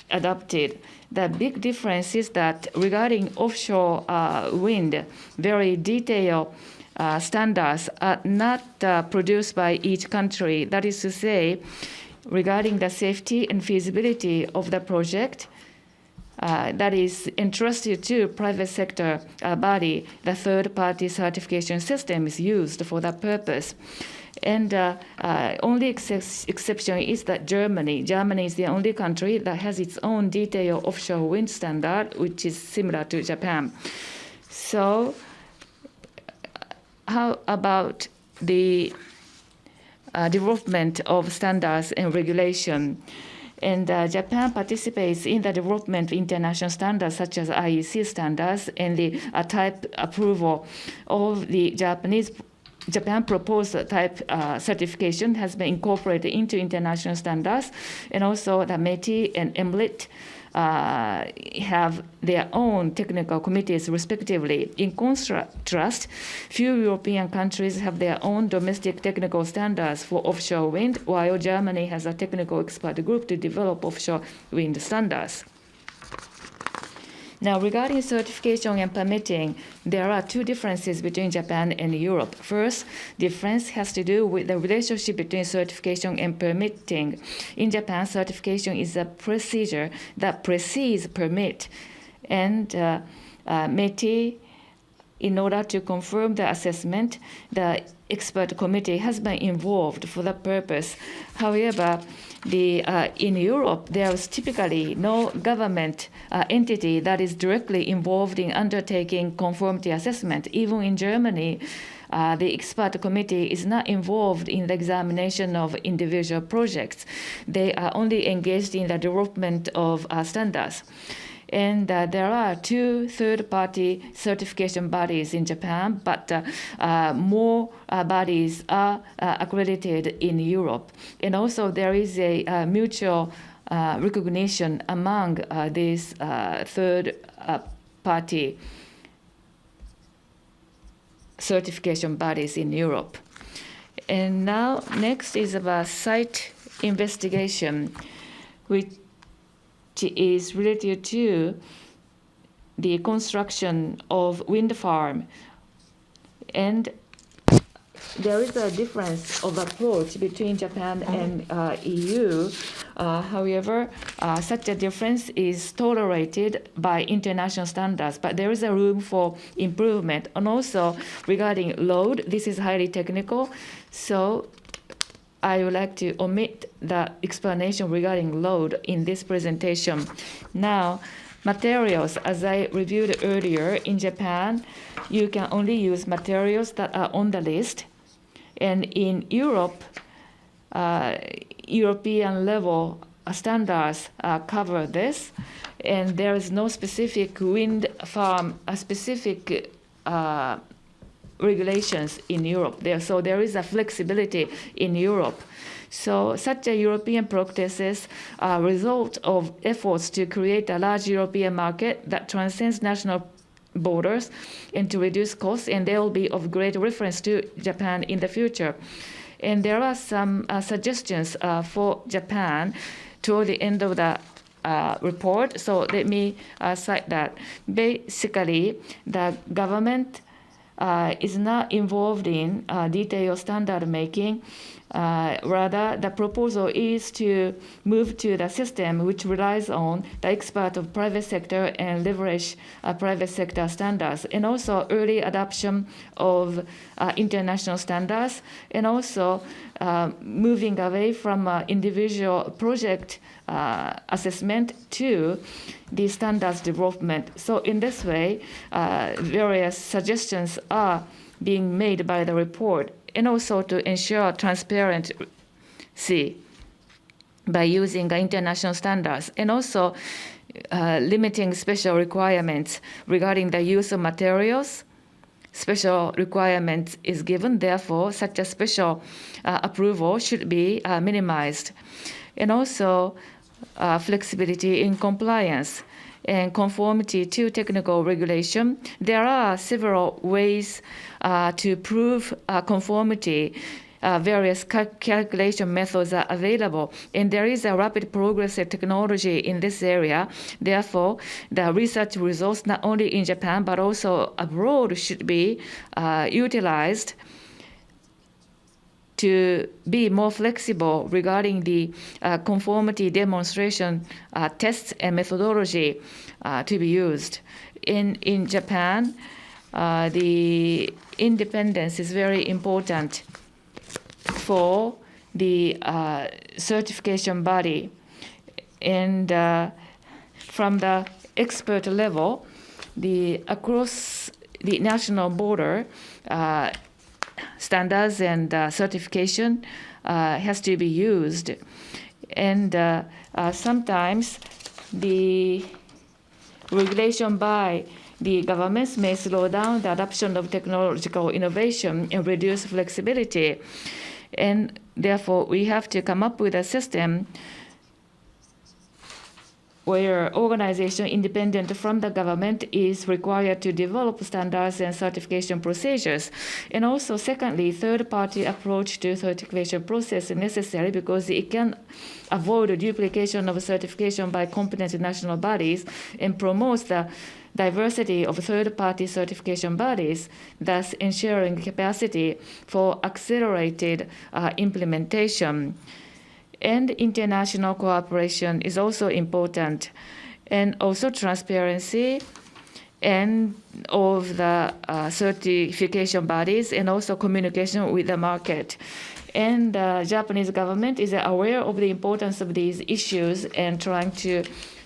adopted. The big difference is that regarding offshore wind, very detailed standards are not produced by each country. That is to say, regarding the safety and feasibility of the project, that is entrusted to private sector body, the third-party certification system is used for that purpose. And only exception is that Germany. Germany is the only country that has its own detailed offshore wind standard, which is similar to Japan. So how about the development of standards and regulation? And Japan participates in the development of international standards such as IEC standards and the type approval of the Japan proposed type certification has been incorporated into international standards, and also the METI and MLIT have their own technical committees respectively. In contrast, few European countries have their own domestic technical standards for offshore wind, while Germany has a technical expert group to develop offshore wind standards. Now, regarding certification and permitting, there are two differences between Japan and Europe. First, difference has to do with the relationship between certification and permitting. In Japan, certification is a procedure that precedes permit, and METI, in order to confirm the assessment, the expert committee has been involved for that purpose. However, in Europe, there is typically no government entity that is directly involved in undertaking conformity assessment. Even in Germany, the expert committee is not involved in the examination of individual projects. They are only engaged in the development of standards. And there are two third-party certification bodies in Japan, but more bodies are accredited in Europe. And also there is a mutual recognition among these third-party certification bodies in Europe. And now next is about site investigation, which is related to the construction of wind farm. And there is a difference of approach between Japan and EU. However, such a difference is tolerated by international standards, but there is a room for improvement. And also regarding load, this is highly technical, so I would like to omit the explanation regarding load in this presentation. Now, materials, as I reviewed earlier, in Japan, you can only use materials that are on the list. And in Europe, European level standards cover this. And there is no specific wind farm, specific regulations in Europe. So there is a flexibility in Europe. So such a European practices are a result of efforts to create a large European market that transcends national borders and to reduce costs, and they will be of great reference to Japan in the future. And there are some suggestions for Japan toward the end of the report. So let me cite that. Basically, the government is not involved in detailed standard making. Rather, the proposal is to move to the system which relies on the expert of private sector and leverage private sector standards, and also early adoption of international standards, and also moving away from individual project assessment to the standards development. So in this way, various suggestions are being made by the report, and also to ensure transparency by using international standards, and also limiting special requirements regarding the use of materials. Special requirements is given, therefore such a special approval should be minimized. And also flexibility in compliance and conformity to technical regulation. There are several ways to prove conformity. Various calculation methods are available, and there is a rapid progress of technology in this area. Therefore, the research results not only in Japan but also abroad should be utilized to be more flexible regarding the conformity demonstration tests and methodology to be used. In Japan, the independence is very important for the certification body. And from the expert level, across the national border, standards and certification has to be used. And sometimes the regulation by the governments may slow down the adoption of technological innovation and reduce flexibility. And therefore, we have to come up with a system where organization independent from the government is required to develop standards and certification procedures. And also, secondly, third-party approach to certification process is necessary because it can avoid duplication of certification by competent national bodies and promotes the diversity of third-party certification bodies, thus ensuring capacity for accelerated implementation. And international cooperation is also important, and also transparency and of the certification bodies, and also communication with the market. And the Japanese government is aware of the importance of these issues and trying to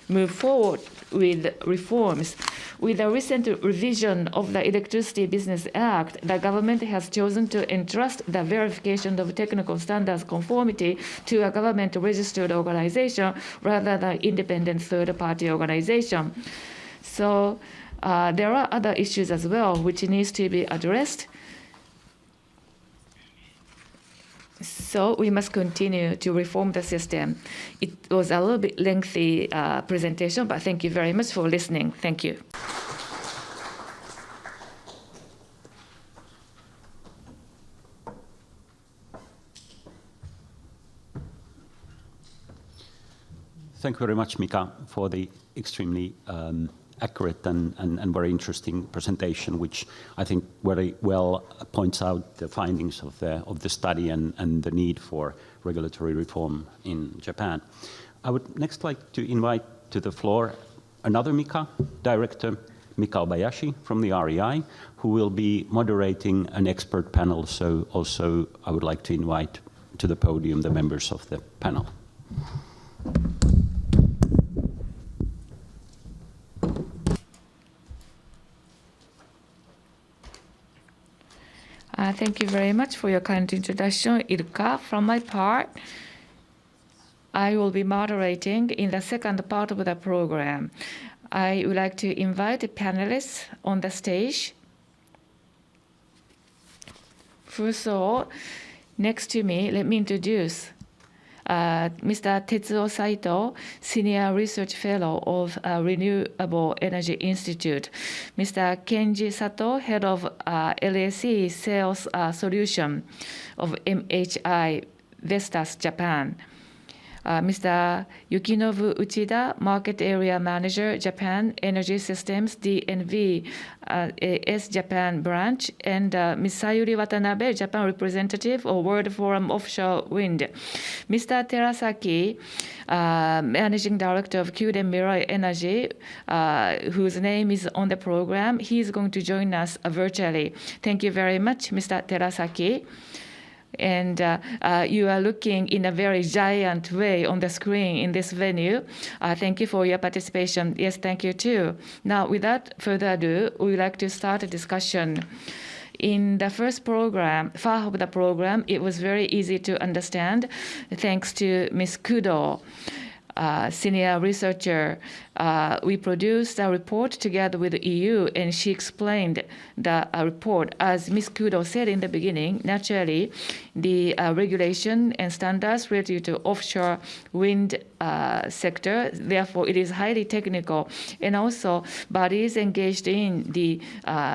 move forward with reforms. With the recent revision of the Electricity Business Act, the government has chosen to entrust the verification of technical standards conformity to a government-registered organization rather than independent third-party organization. So there are other issues as well which needs to be addressed. So we must continue to reform the system. It was a little bit lengthy presentation, but thank you very much for listening. Thank you. Thank you very much, Mika, for the extremely accurate and very interesting presentation, which I think very well points out the findings of the study and the need for regulatory reform in Japan. I would next like to invite to the floor another Mika, Director Mika Obayashi from the REI, who will be moderating an expert panel. So also I would like to invite to the podium the members of the panel. Thank you very much for your kind introduction, Ilka. From my part, I will be moderating in the second part of the program. I would like to invite the panelists on the stage. First of all, next to me, let me introduce Mr. Tetsuo Saito, Senior Research Fellow of Renewable Energy Institute. Mr. Kenji Sato, Head of LSE Sales Solution of MHI Vestas Japan. Mr. Yukinobu Uchida, Market Area Manager, Japan Energy Systems, DNV, AS Japan Branch, and Ms. Sayuri Watanabe, Japan Representative of World Forum Offshore Wind. Mr. Terasaki, Managing Director of Kyuden Mirai Energy, whose name is on the program. He is going to join us virtually. Thank you very much, Mr. Terasaki. And you are looking in a very giant way on the screen in this venue. Thank you for your participation. Yes, thank you too. Now, without further ado, we would like to start a discussion. In the first program, part of the program, it was very easy to understand thanks to Ms. Kudo, senior researcher. We produced a report together with the EU, and she explained the report. As Ms. Kudo said in the beginning, naturally, the regulation and standards related to offshore wind sector, therefore it is highly technical. And also, bodies engaged in the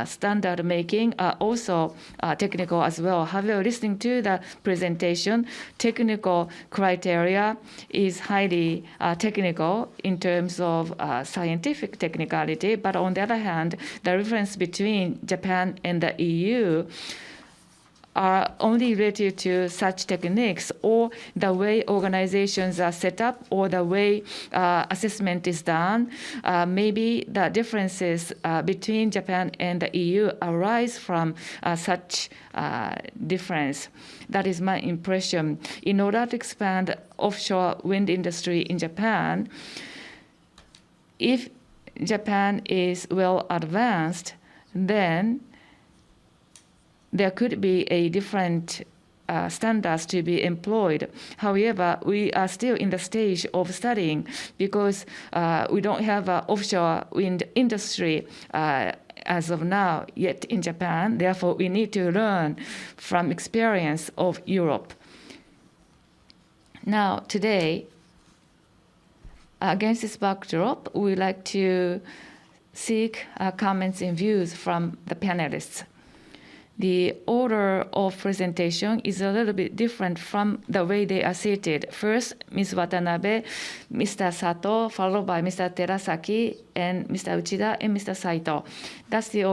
standard making are also technical as well. However, listening to the presentation, technical criteria is highly technical in terms of scientific technicality, but on the other hand, the difference between Japan and the EU are only related to such techniques or the way organizations are set up or the way assessment is done. Maybe the differences between Japan and the EU arise from such difference. That is my impression. In order to expand offshore wind industry in Japan, if Japan is well advanced, then there could be a different standards to be employed. However, we are still in the stage of studying because we don't have an offshore wind industry as of now yet in Japan. Therefore, we need to learn from experience of Europe. Now, today, against this backdrop, we would like to seek comments and views from the panelists. The order of presentation is a little bit different from the way they are seated. First, Ms. Watanabe, Mr. Sato, followed by Mr. Terasaki, and Mr. Uchida, and Mr. Saito. That's the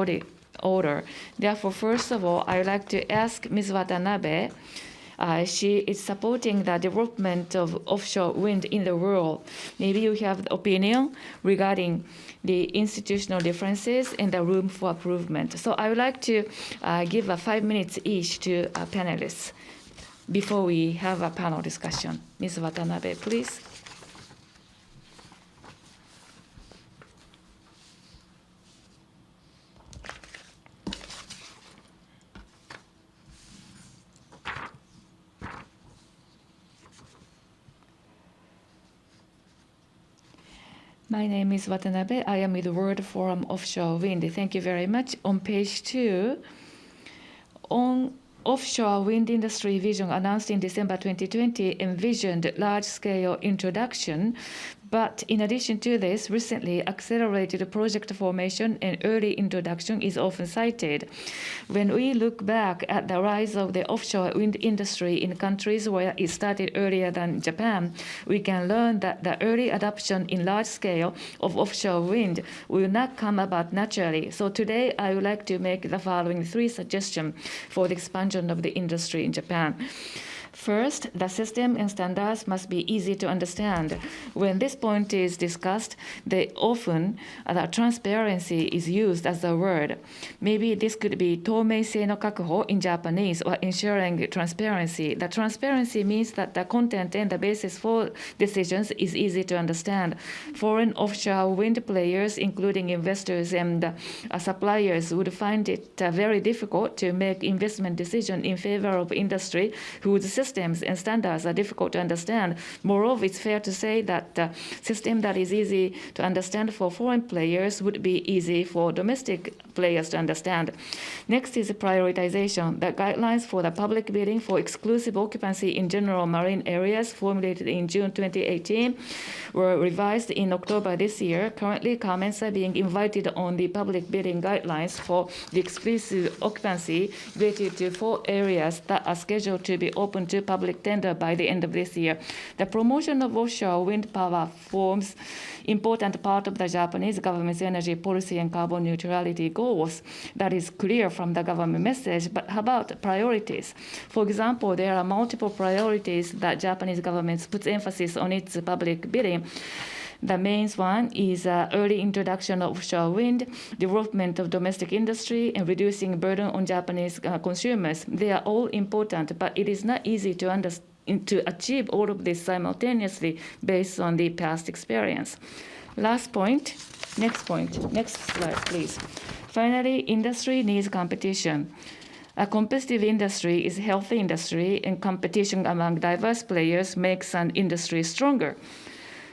order. Therefore, first of all, I would like to ask Ms. Watanabe. She is supporting the development of offshore wind in the world. Maybe you have the opinion regarding the institutional differences and the room for improvement. So I would like to give 5 minutes each to our panelists before we have a panel discussion. Ms. Watanabe, please. My name is Watanabe. I am with World Forum Offshore Wind. Thank you very much. On page 2, on offshore wind industry vision announced in December 2020 envisioned large-scale introduction. But in addition to this, recently accelerated project formation and early introduction is often cited. When we look back at the rise of the offshore wind industry in countries where it started earlier than Japan, we can learn that the early adoption in large scale of offshore wind will not come about naturally. So today I would like to make the following 3 suggestions for the expansion of the industry in Japan. First, the system and standards must be easy to understand. When this point is discussed, often the transparency is used as a word. Maybe this could be tomeisei no kakuho in Japanese, or ensuring transparency. The transparency means that the content and the basis for decisions is easy to understand. Foreign offshore wind players, including investors and suppliers, would find it very difficult to make investment decisions in favor of industry whose systems and standards are difficult to understand. Moreover, it's fair to say that the system that is easy to understand for foreign players would be easy for domestic players to understand. Next is prioritization. The guidelines for the public bidding for exclusive occupancy in general marine areas formulated in June 2018 were revised in October this year. Currently, comments are being invited on the public bidding guidelines for the exclusive occupancy related to 4 areas that are scheduled to be open to public tender by the end of this year. The promotion of offshore wind power forms important part of the Japanese government's energy policy and carbon neutrality goals. That is clear from the government message. But how about priorities? For example, there are multiple priorities that Japanese government puts emphasis on its public bidding. The main one is early introduction of offshore wind, development of domestic industry, and reducing burden on Japanese consumers. They are all important, but it is not easy to achieve all of this simultaneously based on the past experience. Last point, next slide, please. Finally, industry needs competition. A competitive industry is a healthy industry, and competition among diverse players makes an industry stronger.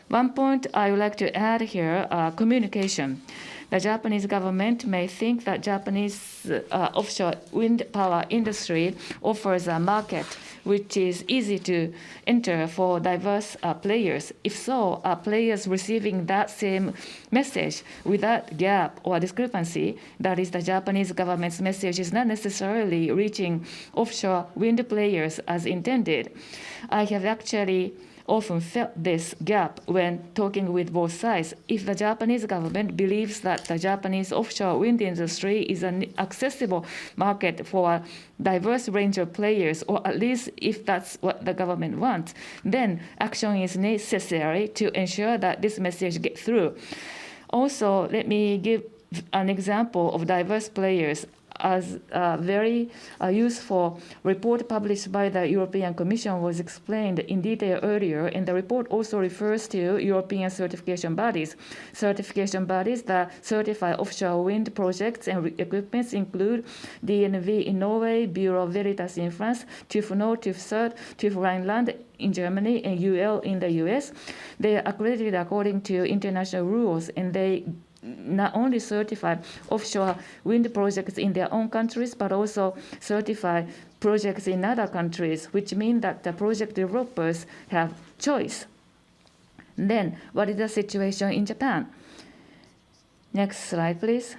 One point I would like to add here, communication. The Japanese government may think that Japanese offshore wind power industry offers a market which is easy to enter for diverse players. If so, are players receiving that same message without gap or discrepancy? That is, the Japanese government's message is not necessarily reaching offshore wind players as intended. I have actually often felt this gap when talking with both sides. If the Japanese government believes that the Japanese offshore wind industry is an accessible market for a diverse range of players, or at least if that's what the government wants, then action is necessary to ensure that this message gets through. Also, let me give an example of diverse players. as a very useful report published by the European Commission was explained in detail earlier, and the report also refers to European certification bodies. Certification bodies that certify offshore wind projects and equipments include DNV in Norway, Bureau Veritas in France, TÜV Nord, TÜV Süd, TÜV Rheinland in Germany, and UL in the US. They are accredited according to international rules, and they not only certify offshore wind projects in their own countries, but also certify projects in other countries, which means that the project developers have choice. Then, what is the situation in Japan? Next slide, please.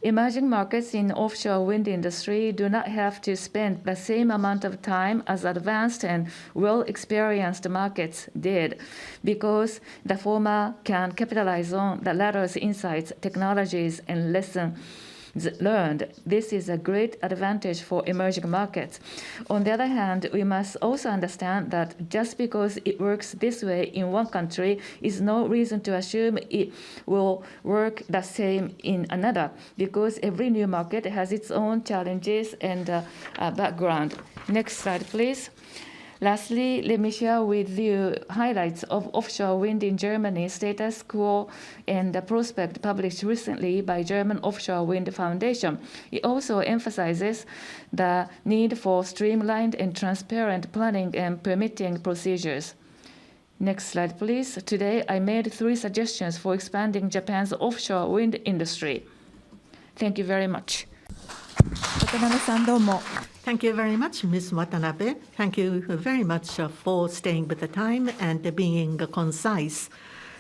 Emerging markets in offshore wind industry do not have to spend the same amount of time as advanced and well-experienced markets did, because the former can capitalize on the latter's insights, technologies, and lessons learned. This is a great advantage for emerging markets. On the other hand, we must also understand that just because it works this way in one country is no reason to assume it will work the same in another, because every new market has its own challenges and background. Next slide, please. Lastly, let me share with you highlights of offshore wind in Germany, status quo, and the prospect published recently by German Offshore Wind Foundation. It also emphasizes the need for streamlined and transparent planning and permitting procedures. Next slide, please. Today, I made 3 suggestions for expanding Japan's offshore wind industry. Thank you very much. 渡辺さんどうも。 Thank you very much, Ms. Watanabe. Thank you very much for staying with the time and being concise.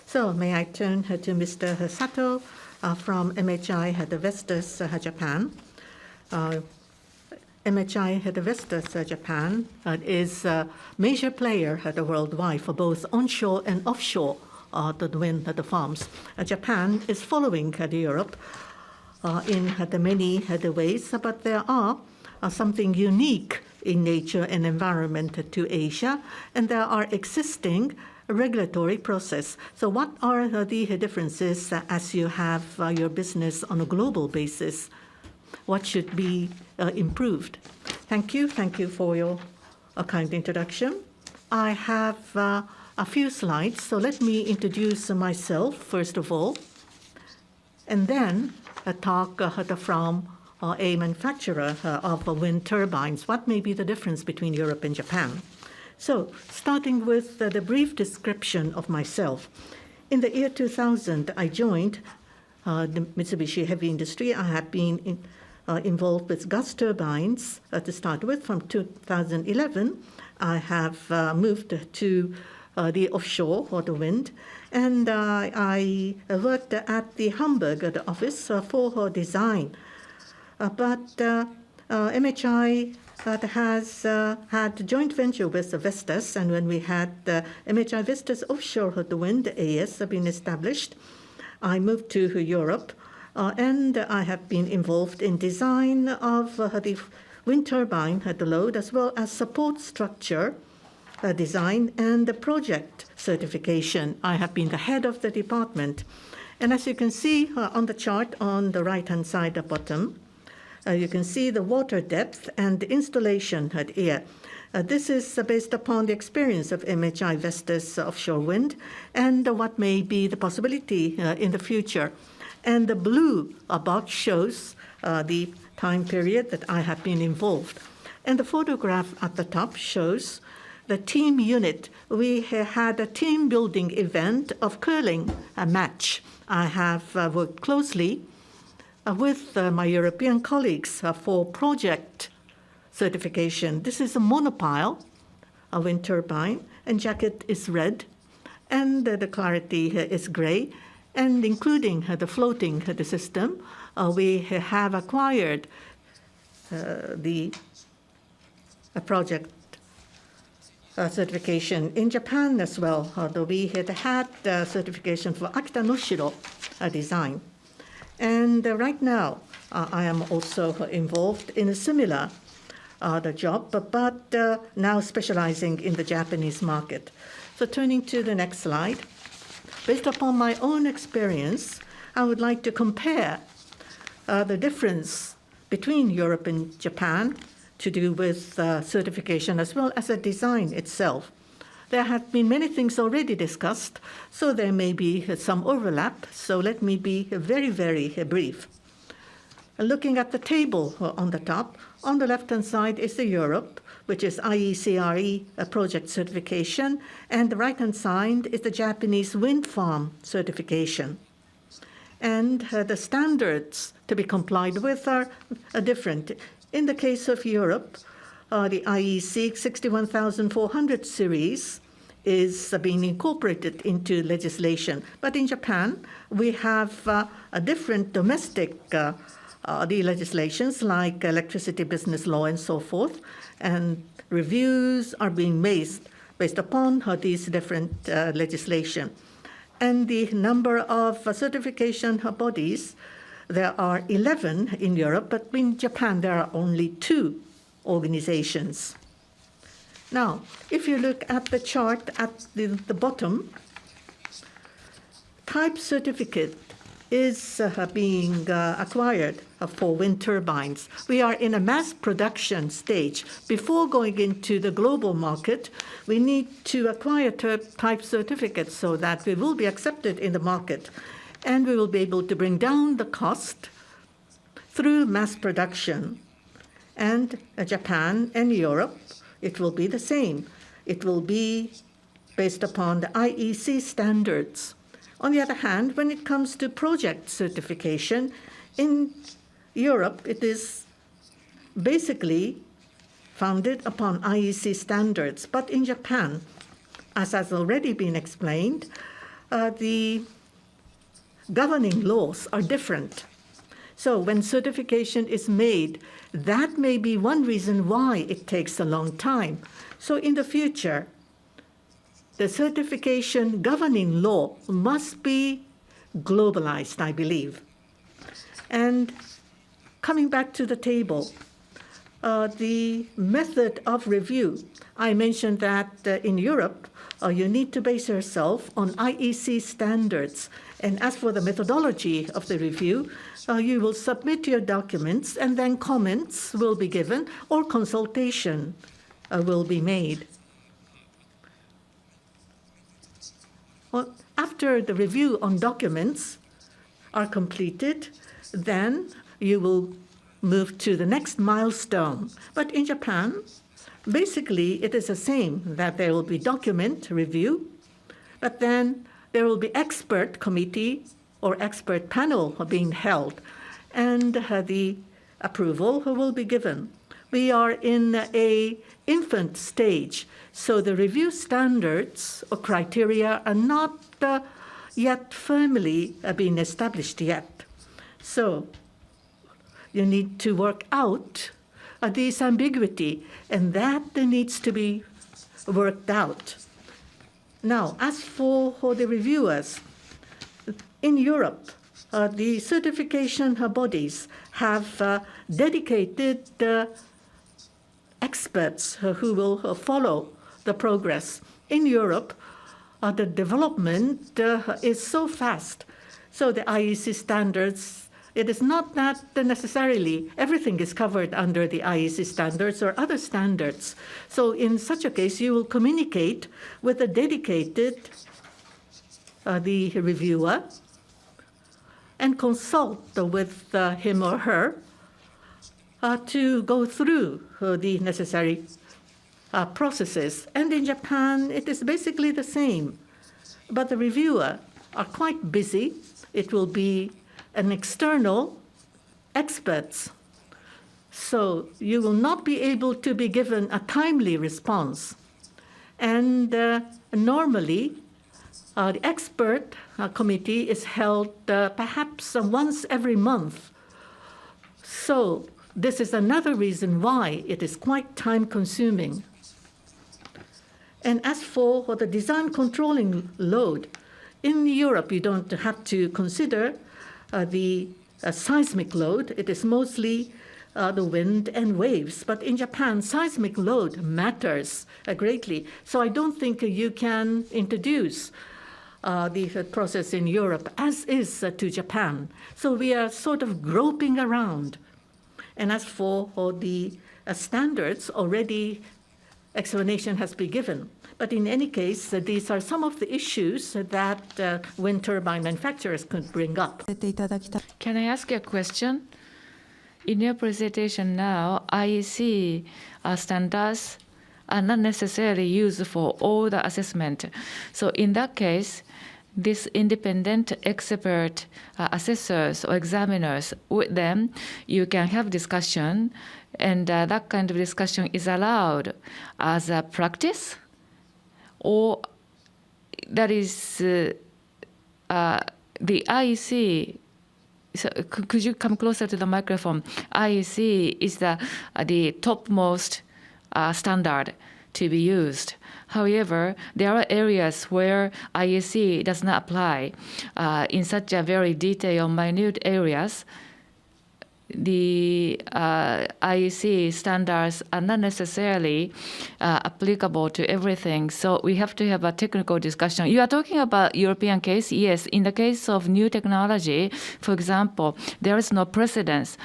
So may I turn to Mr. Sato from MHI Vestas Japan. MHI Vestas Japan is a major player worldwide for both onshore and offshore the wind farms. Japan is following Europe in the many ways, but there are something unique in nature and environment to Asia, and there are existing regulatory process. So what are the differences as you have your business on a global basis? What should be improved? Thank you for your kind introduction. I have a few slides, so let me introduce myself first of all, and then talk from a manufacturer of wind turbines. What may be the difference between Europe and Japan? So, starting with the brief description of myself. In the year 2000, I joined the Mitsubishi Heavy Industry. I had been involved with gas turbines to start with. From 2011, I have moved to the offshore or the wind, and I worked at the Hamburg office for design. But MHI has had joint venture with Vestas, and when we had MHI Vestas Offshore the Wind AS been established, I moved to Europe, and I have been involved in design of the wind turbine the load, as well as support structure design and the project certification. I have been the head of the department. And as you can see on the chart on the right-hand side, the bottom, you can see the water depth and the installation here. This is based upon the experience of MHI Vestas Offshore Wind and what may be the possibility in the future. And the blue box shows the time period that I have been involved. And the photograph at the top shows the team unit. We had a team building event of curling match. I have worked closely with my European colleagues for project certification. This is a monopile, a wind turbine, and jacket is red, and the clarity is gray, and including the floating the system, we have acquired the project certification in Japan as well. Although we had certification for Akita Noshiro design. And right now, I am also involved in a similar the job, but now specializing in the Japanese market. So turning to the next slide. Based upon my own experience, I would like to compare the difference between Europe and Japan to do with certification as well as the design itself. There have been many things already discussed, so there may be some overlap. So let me be very, very brief. Looking at the table on the top, on the left-hand side is the Europe, which is IECRE project certification, and the right-hand side is the Japanese wind farm certification. And the standards to be complied with are different. In the case of Europe, the IEC 61400 series is being incorporated into legislation. But in Japan, we have a different domestic the legislations like electricity business law and so forth, and reviews are being made based upon these different legislation. And the number of certification bodies, there are 11 in Europe, but in Japan there are only 2 organizations. Now, if you look at the chart at the bottom, type certificate is being acquired for wind turbines. We are in a mass production stage. Before going into the global market, we need to acquire type certificates so that we will be accepted in the market, and we will be able to bring down the cost through mass production. And Japan and Europe, it will be the same. It will be based upon the IEC standards. On the other hand, when it comes to project certification, in Europe, it is basically founded upon IEC standards. But in Japan, as has already been explained, the governing laws are different. So when certification is made, that may be one reason why it takes a long time. So in the future, the certification governing law must be globalized, I believe. And coming back to the table, the method of review, I mentioned that in Europe, you need to base yourself on IEC standards. And as for the methodology of the review, you will submit your documents and then comments will be given or consultation will be made. Well, after the review on documents are completed, then you will move to the next milestone. But in Japan, basically it is the same, that there will be document review, but then there will be expert committee or expert panel being held, and the approval will be given. We are in an infant stage, so the review standards or criteria are not yet firmly being established yet. So you need to work out this ambiguity, and that needs to be worked out. Now, as for the reviewers, in Europe, the certification bodies have dedicated experts who will follow the progress. In Europe, the development is so fast. So the IEC standards, it is not that necessarily everything is covered under the IEC standards or other standards. So in such a case, you will communicate with a dedicated the reviewer and consult with him or her to go through the necessary processes. And in Japan, it is basically the same. But the reviewer are quite busy. It will be an external experts. So you will not be able to be given a timely response. And normally, the expert committee is held perhaps once every month. So this is another reason why it is quite time-consuming. And as for the design controlling load, in Europe, you don't have to consider the seismic load. It is mostly the wind and waves. But in Japan, seismic load matters greatly. So I don't think you can introduce the process in Europe, as is to Japan. So we are sort of groping around. And as for the standards, already explanation has been given. But in any case, these are some of the issues that wind turbine manufacturers could bring up. させていただきたい Can I ask you a question? In your presentation now, IEC standards are not necessarily used for all the assessment. So in that case, this independent expert assessors or examiners, with them, you can have discussion, and that kind of discussion is allowed as a practice, or that is the IEC. So could you come closer to the microphone? IEC is the topmost standard to be used. However, there are areas where IEC does not apply. In such a very detailed, minute areas, the IEC standards are not necessarily applicable to everything. So we have to have a technical discussion. You are talking about European case? Yes. In the case of new technology, for example, there is no precedence.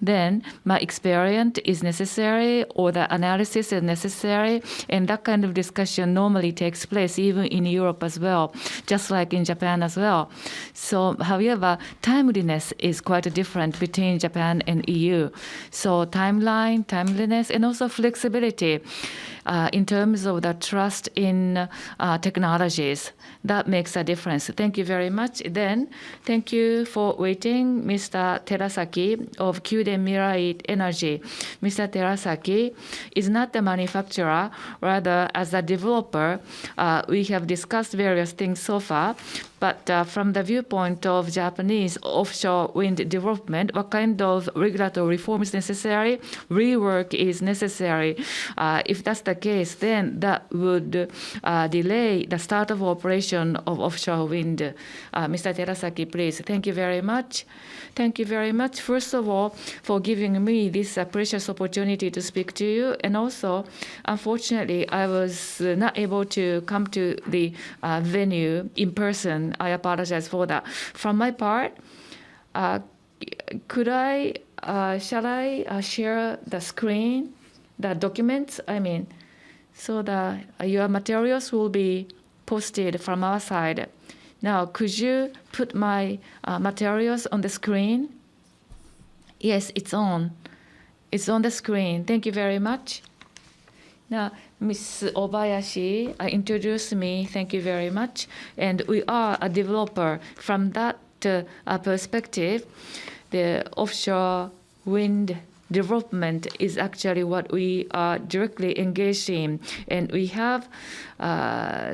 Then my experience is necessary, or the analysis is necessary, and that kind of discussion normally takes place even in Europe as well, just like in Japan as well. So, however, timeliness is quite different between Japan and EU. So timeliness, and also flexibility in terms of the trust in technologies. That makes a difference. Thank you very much. Then, thank you for waiting, Mr. Terasaki of Kyuden Mirai Energy. Mr. Terasaki is not the manufacturer, rather as a developer. We have discussed various things so far, but from the viewpoint of Japanese offshore wind development, what kind of regulatory reform is necessary? Rework is necessary. If that's the case, then that would delay the start of operation of offshore wind. Mr. Terasaki, please. Thank you very much. Thank you very much, first of all, for giving me this precious opportunity to speak to you. And also, unfortunately, I was not able to come to the venue in person. I apologize for that. From my part, shall I share the screen, the documents? I mean, so that your materials will be posted from our side. Now, could you put my materials on the screen? Yes, it's on. It's on the screen. Thank you very much. Now, Ms. Obayashi introduced me. Thank you very much. And we are a developer. From that perspective, the offshore wind development is actually what we are directly engaged in. And we have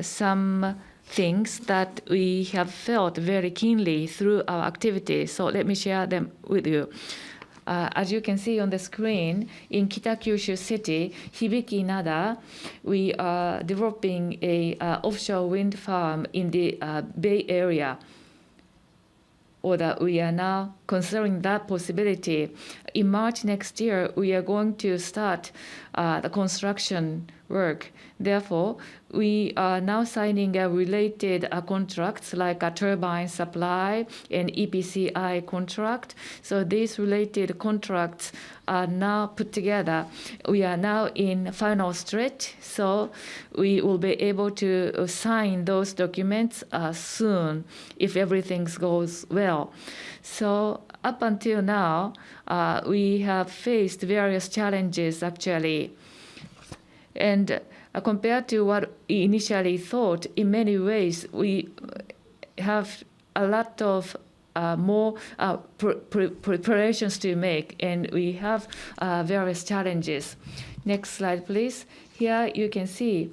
some things that we have felt very keenly through our activities. So let me share them with you. As you can see on the screen, in Kitakyushu City, Hibiki Nada, we are developing a offshore wind farm in the Bay Area. Or that we are now considering that possibility. In March next year, we are going to start the construction work. Therefore, we are now signing related contracts like a turbine supply and EPCI contract. So these related contracts are now put together. We are now in final stretch, so we will be able to sign those documents soon if everything goes well. So up until now, we have faced various challenges actually. And compared to what we initially thought, in many ways, we have a lot of more preparations to make, and we have various challenges. Next slide, please. Here you can see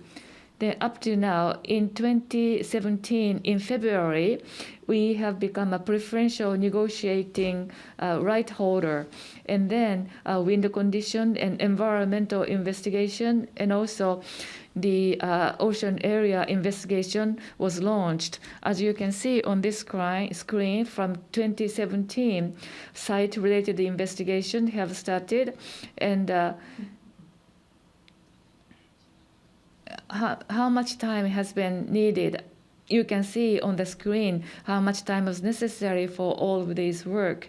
that up to now, in 2017, in February, we have become a preferential negotiating right holder. And then wind condition and environmental investigation, and also the ocean area investigation was launched. As you can see on this screen, from 2017, site-related investigation have started, and how much time has been needed you can see on the screen how much time was necessary for all of this work.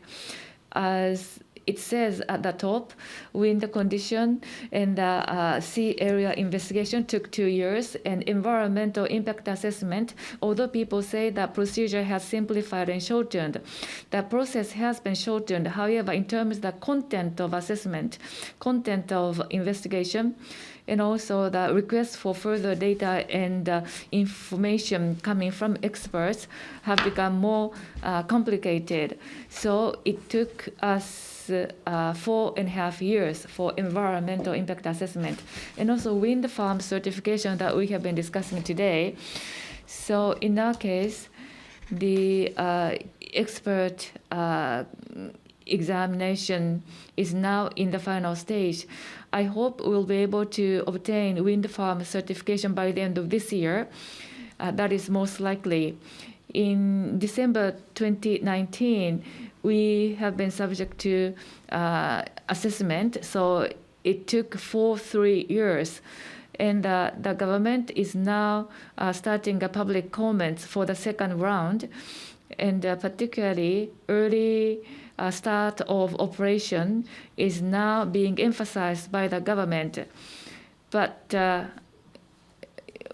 As it says at the top, wind condition and the sea area investigation took 2 years, and environmental impact assessment, although people say that procedure has simplified and shortened, the process has been shortened. However, in terms of the content of assessment, content of investigation, and also the request for further data and information coming from experts have become more complicated. So it took us 4.5 years for environmental impact assessment, and also wind farm certification that we have been discussing today. So in our case, the expert examination is now in the final stage. I hope we'll be able to obtain wind farm certification by the end of this year. That is most likely. In December 2019, we have been subject to assessment, so it took 3 years. And the government is now starting a public comments for the second round, and particularly early start of operation is now being emphasized by the government. But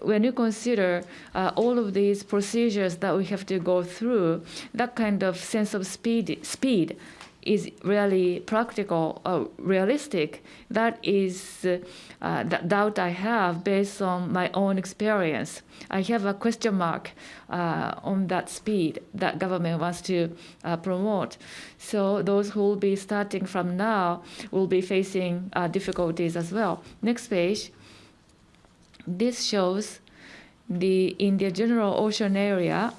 when you consider all of these procedures that we have to go through, that kind of sense of speed is really practical, realistic. That is the doubt I have based on my own experience. I have a question mark on that speed that government wants to promote. So those who will be starting from now will be facing difficulties as well. Next page. This shows in the general ocean area,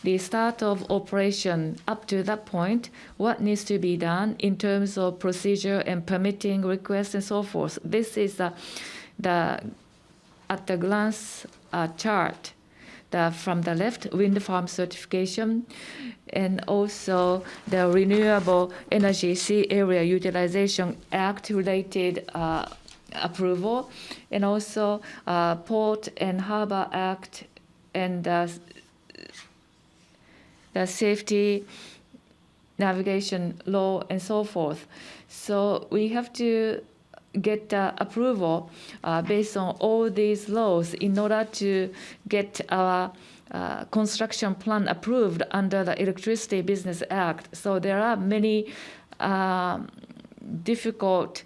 the start of operation up to that point, what needs to be done in terms of procedure and permitting requests and so forth. This is the at a glance chart. From the left, wind farm certification, and also the Renewable Energy Sea Area Utilization Act related approval, and also Port and Harbor Act and the safety navigation law and so forth. So we have to get approval based on all these laws in order to get our construction plan approved under the Electricity Business Act. So there are many difficult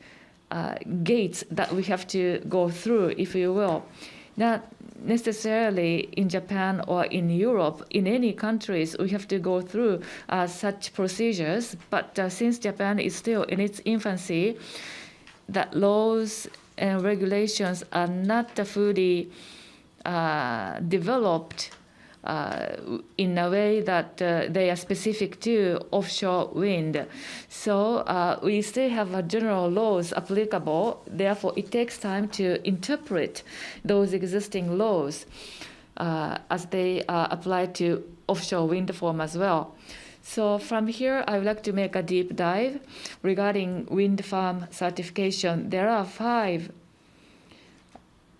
gates that we have to go through, if you will. Not necessarily in Japan or in Europe, in any countries, we have to go through such procedures. But since Japan is still in its infancy, that laws and regulations are not fully developed in a way that they are specific to offshore wind. So we still have general laws applicable. Therefore, it takes time to interpret those existing laws as they apply to offshore wind farm as well. So from here, I would like to make a deep dive regarding wind farm certification. There are 5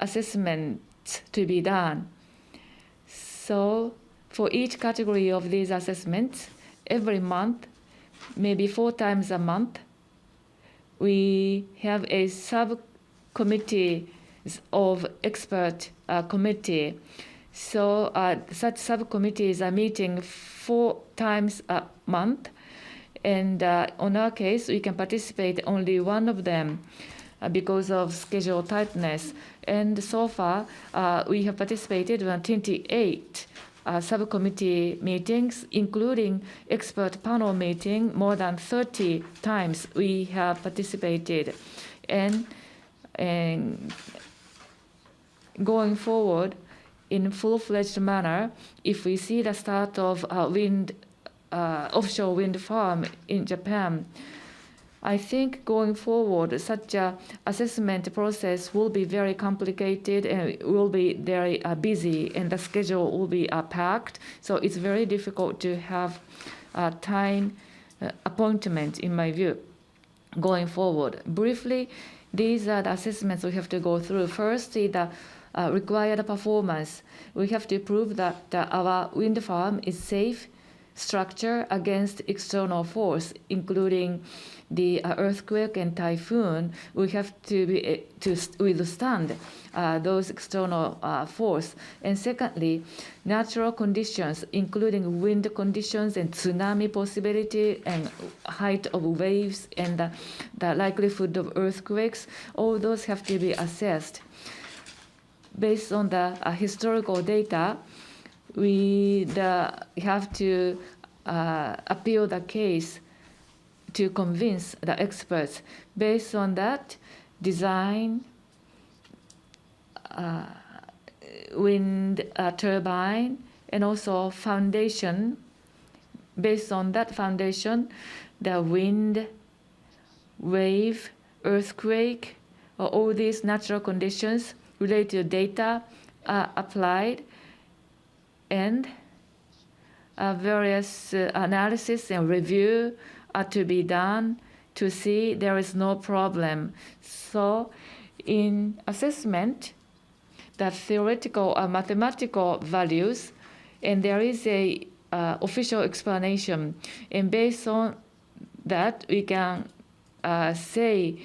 assessments to be done. So for each category of these assessments, every month, maybe 4 times a month, we have a subcommittee of expert committee. So such subcommittees are meeting 4 times a month, and on our case, we can participate only one of them because of schedule tightness. And so far, we have participated in 28 subcommittee meetings, including expert panel meeting. More than 30 times we have participated. And going forward, in full-fledged manner, if we see the start of offshore wind farm in Japan, I think going forward, such an assessment process will be very complicated and will be very busy, and the schedule will be packed. So it's very difficult to have a time appointment, in my view, going forward. Briefly, these are the assessments we have to go through. First, the required performance. We have to prove that our wind farm is safe structure against external force, including the earthquake and typhoon. We have to be to withstand those external force. And secondly, natural conditions, including wind conditions and tsunami possibility and height of waves and the likelihood of earthquakes, all those have to be assessed. Based on the historical data, we have to appeal the case to convince the experts. Based on that, design wind turbine and also foundation. Based on that foundation, the wind, wave, earthquake, all these natural conditions related data are applied, and various analysis and review are to be done to see there is no problem. So in assessment, the theoretical or mathematical values, and there is a official explanation, and based on that we can say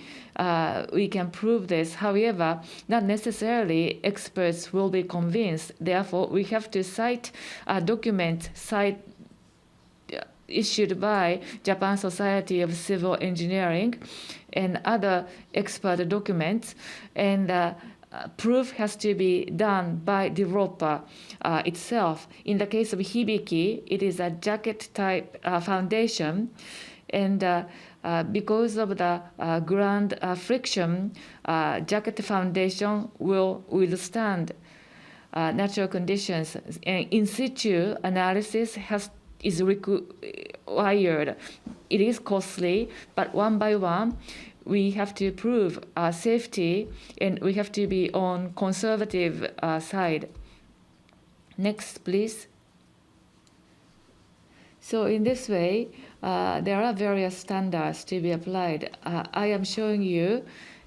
we can prove this. However, not necessarily experts will be convinced. Therefore, we have to cite a document issued by Japan Society of Civil Engineering and other expert documents, and proof has to be done by developer itself. In the case of Hibiki, it is a jacket type foundation, and because of the ground friction, jacket foundation will withstand natural conditions. And in situ analysis is required. It is costly, but one by one, we have to prove safety, and we have to be on conservative side. Next, please. So in this way, there are various standards to be applied. I am showing you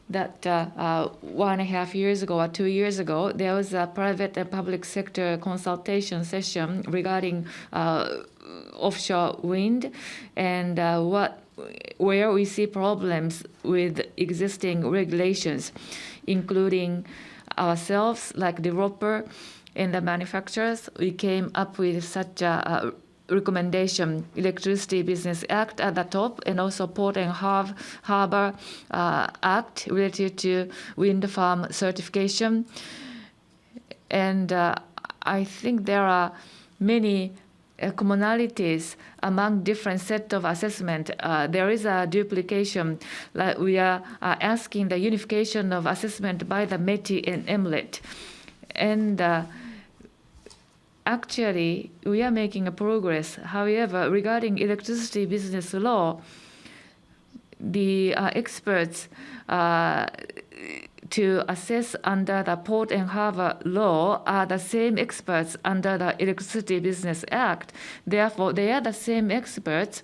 that 1.5 years ago or 2 years ago, there was a private and public sector consultation session regarding offshore wind and where we see problems with existing regulations, including ourselves, like developer and the manufacturers. We came up with such a recommendation, Electricity Business Act at the top, and also Port and Harbor Act related to wind farm certification. And I think there are many commonalities among different set of assessment. There is a duplication. Like we are asking the unification of assessment by the METI and EMLET. And actually, we are making a progress. However, regarding electricity business law, the experts to assess under the Port and Harbor law are the same experts under the Electricity Business Act. Therefore, they are the same experts.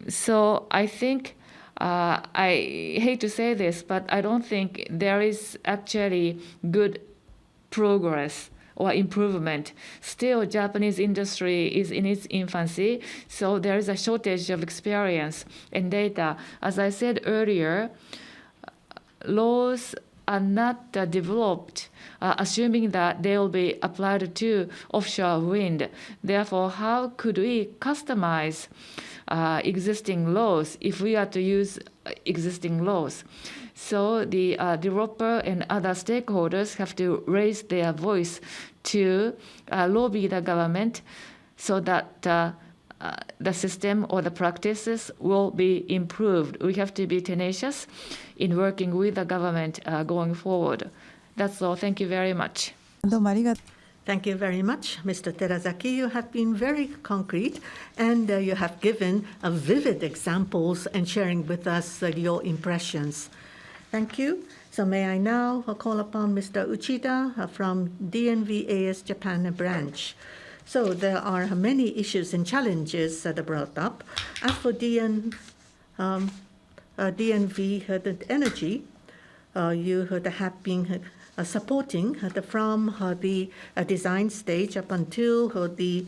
So I think, I hate to say this, but I don't think there is actually good progress or improvement. Still, Japanese industry is in its infancy, so there is a shortage of experience and data. As I said earlier, laws are not developed assuming that they will be applied to offshore wind. Therefore, how could we customize existing laws if we are to use existing laws? So the developer and other stakeholders have to raise their voice to lobby the government so that the system or the practices will be improved. We have to be tenacious in working with the government going forward. That's all. Thank you very much. どうもありがとう。 Thank you very much, Mr. Terazaki. You have been very concrete, and you have given vivid examples and sharing with us your impressions. Thank you. So may I now call upon Mr. Uchida from DNV AS Japan branch. So there are many issues and challenges that are brought up. As for DNV Energy, you have been supporting from the design stage up until the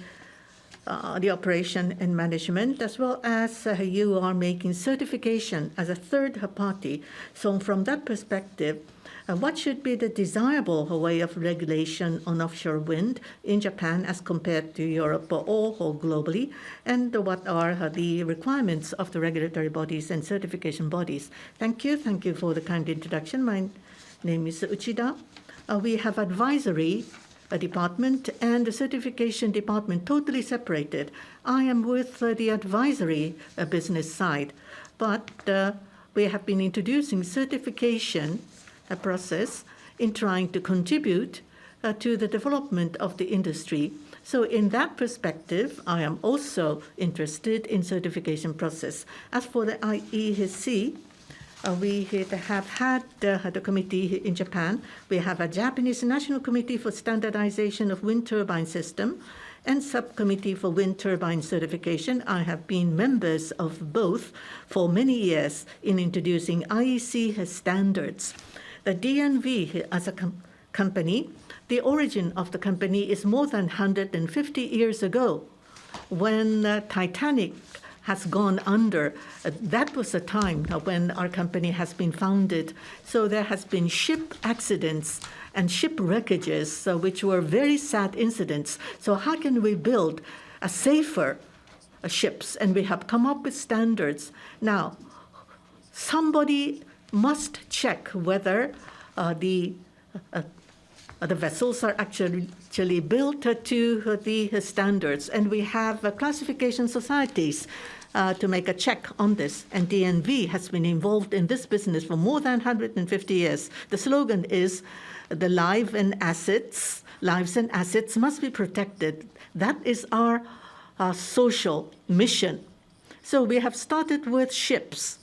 operation and management, as well as you are making certification as a third party. So from that perspective, what should be the desirable way of regulation on offshore wind in Japan as compared to Europe or globally? And what are the requirements of the regulatory bodies and certification bodies? Thank you. Thank you for the kind introduction. My name is Uchida. We have advisory department and the certification department totally separated. I am with the advisory business side, but we have been introducing certification process in trying to contribute to the development of the industry. So in that perspective, I am also interested in certification process. As for the IEC, we have had the committee in Japan. We have a Japanese National Committee for Standardization of Wind Turbine System and Subcommittee for Wind Turbine Certification. I have been members of both for many years in introducing IEC standards. The DNV as a company, the origin of the company is more than 150 years ago when Titanic has gone under. That was the time when our company has been founded. So there has been ship accidents and ship wreckages, which were very sad incidents. So how can we build a safer ships? And we have come up with standards. Now, somebody must check whether the vessels are actually built to the standards. And we have classification societies to make a check on this. And DNV has been involved in this business for more than 150 years. The slogan is, the lives and assets must be protected. That is our social mission. So we have started with ships.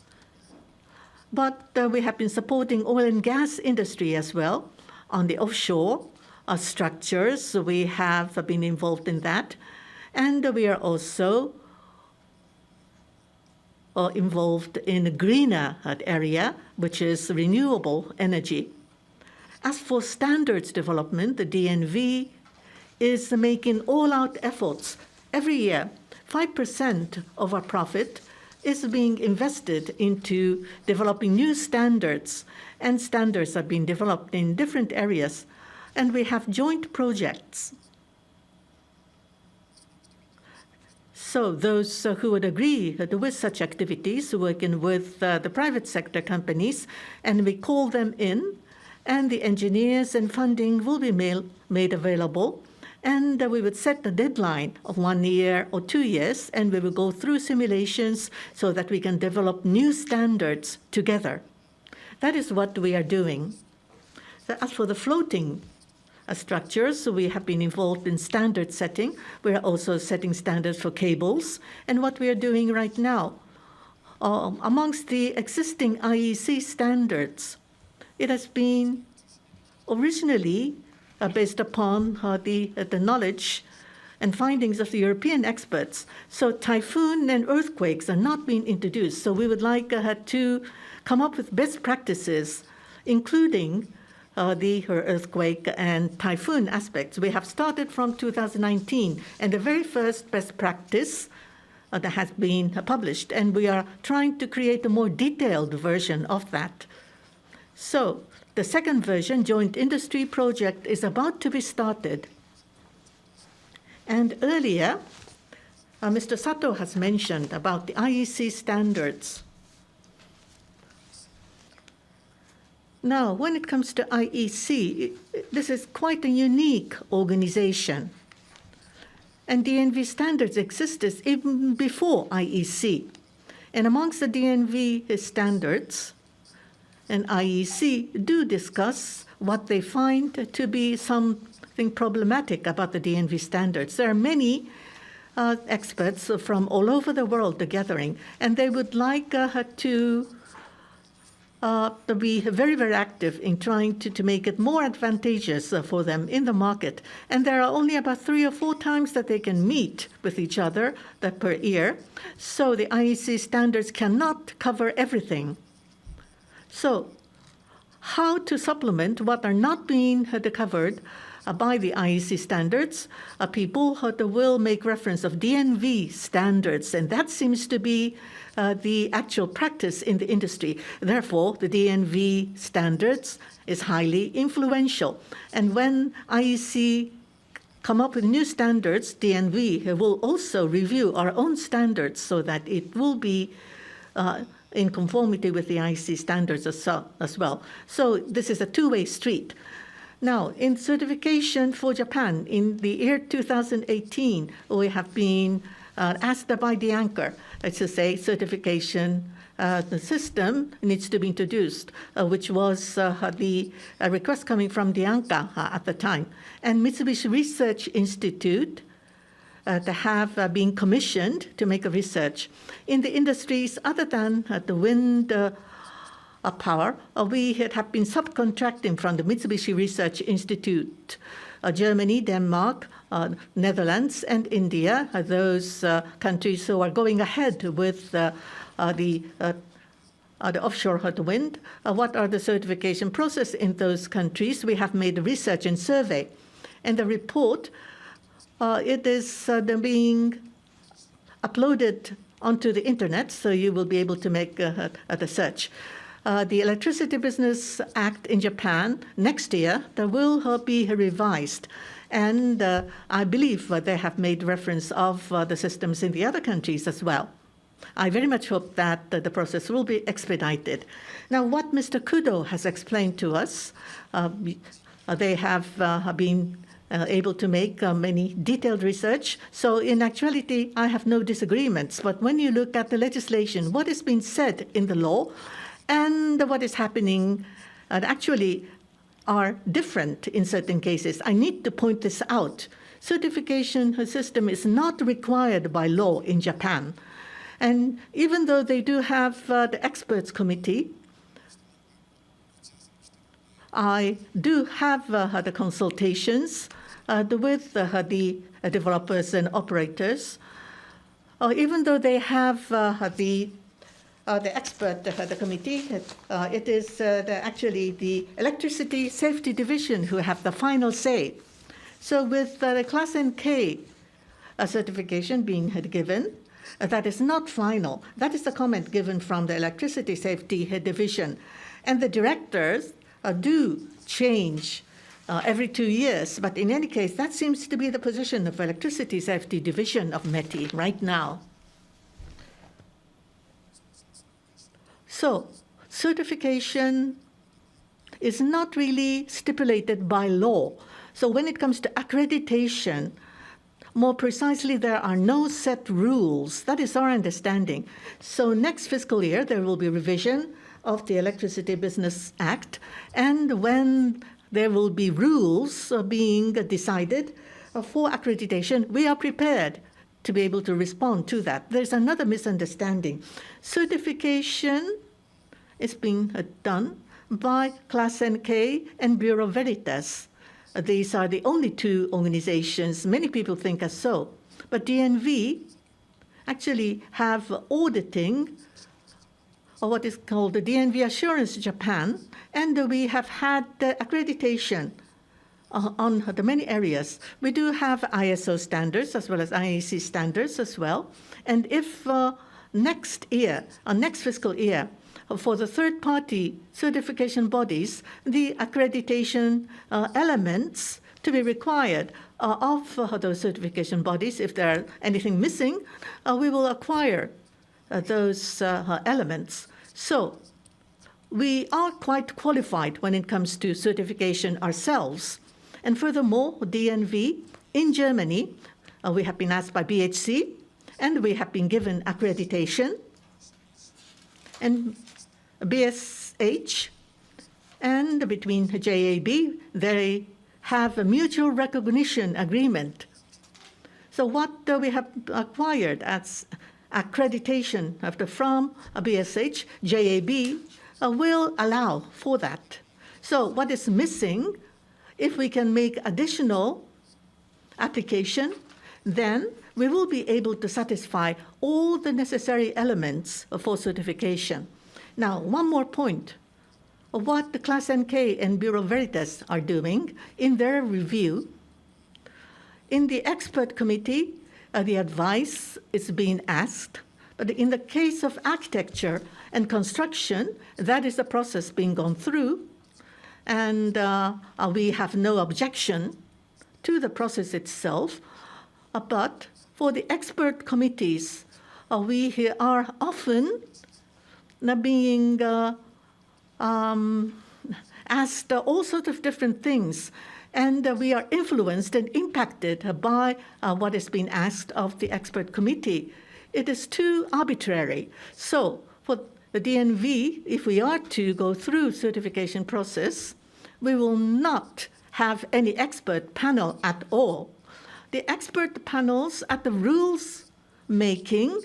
But we have been supporting oil and gas industry as well on the offshore structures. We have been involved in that. And we are also involved in a greener area, which is renewable energy. As for standards development, the DNV is making all-out efforts. Every year, 5% of our profit is being invested into developing new standards, and standards are being developed in different areas, and we have joint projects. So those who would agree with such activities, working with the private sector companies, and we call them in, and the engineers and funding will be made available. And we would set the deadline of 1 year or 2 years, and we will go through simulations so that we can develop new standards together. That is what we are doing. So as for the floating structures, we have been involved in standard setting. We are also setting standards for cables. And what we are doing right now, amongst the existing IEC standards, it has been originally based upon the knowledge and findings of the European experts. So typhoon and earthquakes are not being introduced. So we would like to come up with best practices, including the earthquake and typhoon aspects. We have started from 2019, and the very first best practice that has been published, and we are trying to create a more detailed version of that. So the second version, joint industry project, is about to be started. And earlier, Mr. Sato has mentioned about the IEC standards. Now, when it comes to IEC, this is quite a unique organization. And DNV standards existed even before IEC. And amongst the DNV standards, and IEC do discuss what they find to be something problematic about the DNV standards. There are many experts from all over the world gathering, and they would like to be very, very active in trying to make it more advantageous for them in the market. And there are only about 3 or 4 times that they can meet with each other per year. So the IEC standards cannot cover everything. So how to supplement what are not being covered by the IEC standards. People will make reference of DNV standards, and that seems to be the actual practice in the industry. Therefore, the DNV standards is highly influential. And when IEC come up with new standards, DNV will also review our own standards so that it will be in conformity with the IEC standards as well. So this is a two-way street. Now, in certification for Japan, in the year 2018, we have been asked by the anchor to say certification the system needs to be introduced, which was the request coming from the ANCA at the time. And Mitsubishi Research Institute to have been commissioned to make a research. In the industries other than the wind power, we have been subcontracting from the Mitsubishi Research Institute. Germany, Denmark, Netherlands, and India are those countries who are going ahead with the offshore wind. What are the certification process in those countries? We have made a research and survey. And the report, it is being uploaded onto the internet, so you will be able to make the search. The Electricity Business Act in Japan next year, there will be revised. And I believe they have made reference of the systems in the other countries as well. I very much hope that the process will be expedited. Now, what Mr. Kudo has explained to us, they have been able to make many detailed research. So in actuality, I have no disagreements. But when you look at the legislation, what is being said in the law and what is happening actually are different in certain cases. I need to point this out. Certification system is not required by law in Japan. And even though they do have the experts committee, I do have the consultations with the developers and operators. Even though they have the expert the committee, it is actually the Electricity Safety Division who have the final say. So with the Class NK certification being given, that is not final. That is the comment given from the Electricity Safety Division. And the directors do change every 2 years. But in any case, that seems to be the position of Electricity Safety Division of METI right now. So certification is not really stipulated by law. So when it comes to accreditation, more precisely, there are no set rules. That is our understanding. So next fiscal year, there will be revision of the Electricity Business Act. And when there will be rules being decided for accreditation, we are prepared to be able to respond to that. There's another misunderstanding. Certification is being done by Class NK and Bureau Veritas. These are the only two organizations. Many people think as so. But DNV actually have auditing, or what is called the DNV Assurance Japan, and we have had accreditation on the many areas. We do have ISO standards as well as IEC standards as well. And if next year, next fiscal year, for the third-party certification bodies, the accreditation elements to be required of those certification bodies, if there are anything missing, we will acquire those elements. So we are quite qualified when it comes to certification ourselves. And furthermore, DNV in Germany, we have been asked by BHC, and we have been given accreditation. And BSH and between JAB, they have a mutual recognition agreement. So what we have acquired as accreditation from BSH, JAB will allow for that. So what is missing, if we can make additional application, then we will be able to satisfy all the necessary elements for certification. Now, one more point. what the Class NK and Bureau Veritas are doing in their review. In the expert committee, the advice is being asked, but in the case of architecture and construction, that is the process being gone through, and we have no objection to the process itself. But for the expert committees, we are often being asked all sorts of different things, and we are influenced and impacted by what is being asked of the expert committee. It is too arbitrary. So for the DNV, if we are to go through certification process, we will not have any expert panel at all. The expert panels at the rules making,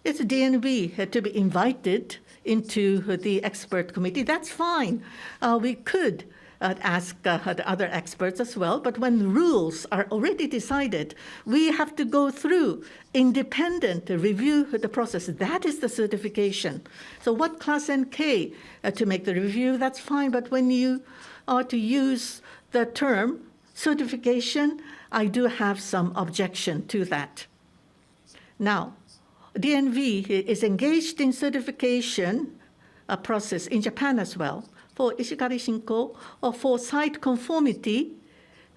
it's DNV to be invited into the expert committee. That's fine. We could ask the other experts as well, but when rules are already decided, we have to go through independent review the process. That is the certification. So what Class NK to make the review, that's fine, but when you are to use the term certification, I do have some objection to that. Now, DNV is engaged in certification process in Japan as well. For Ishikari Shinko, or for site conformity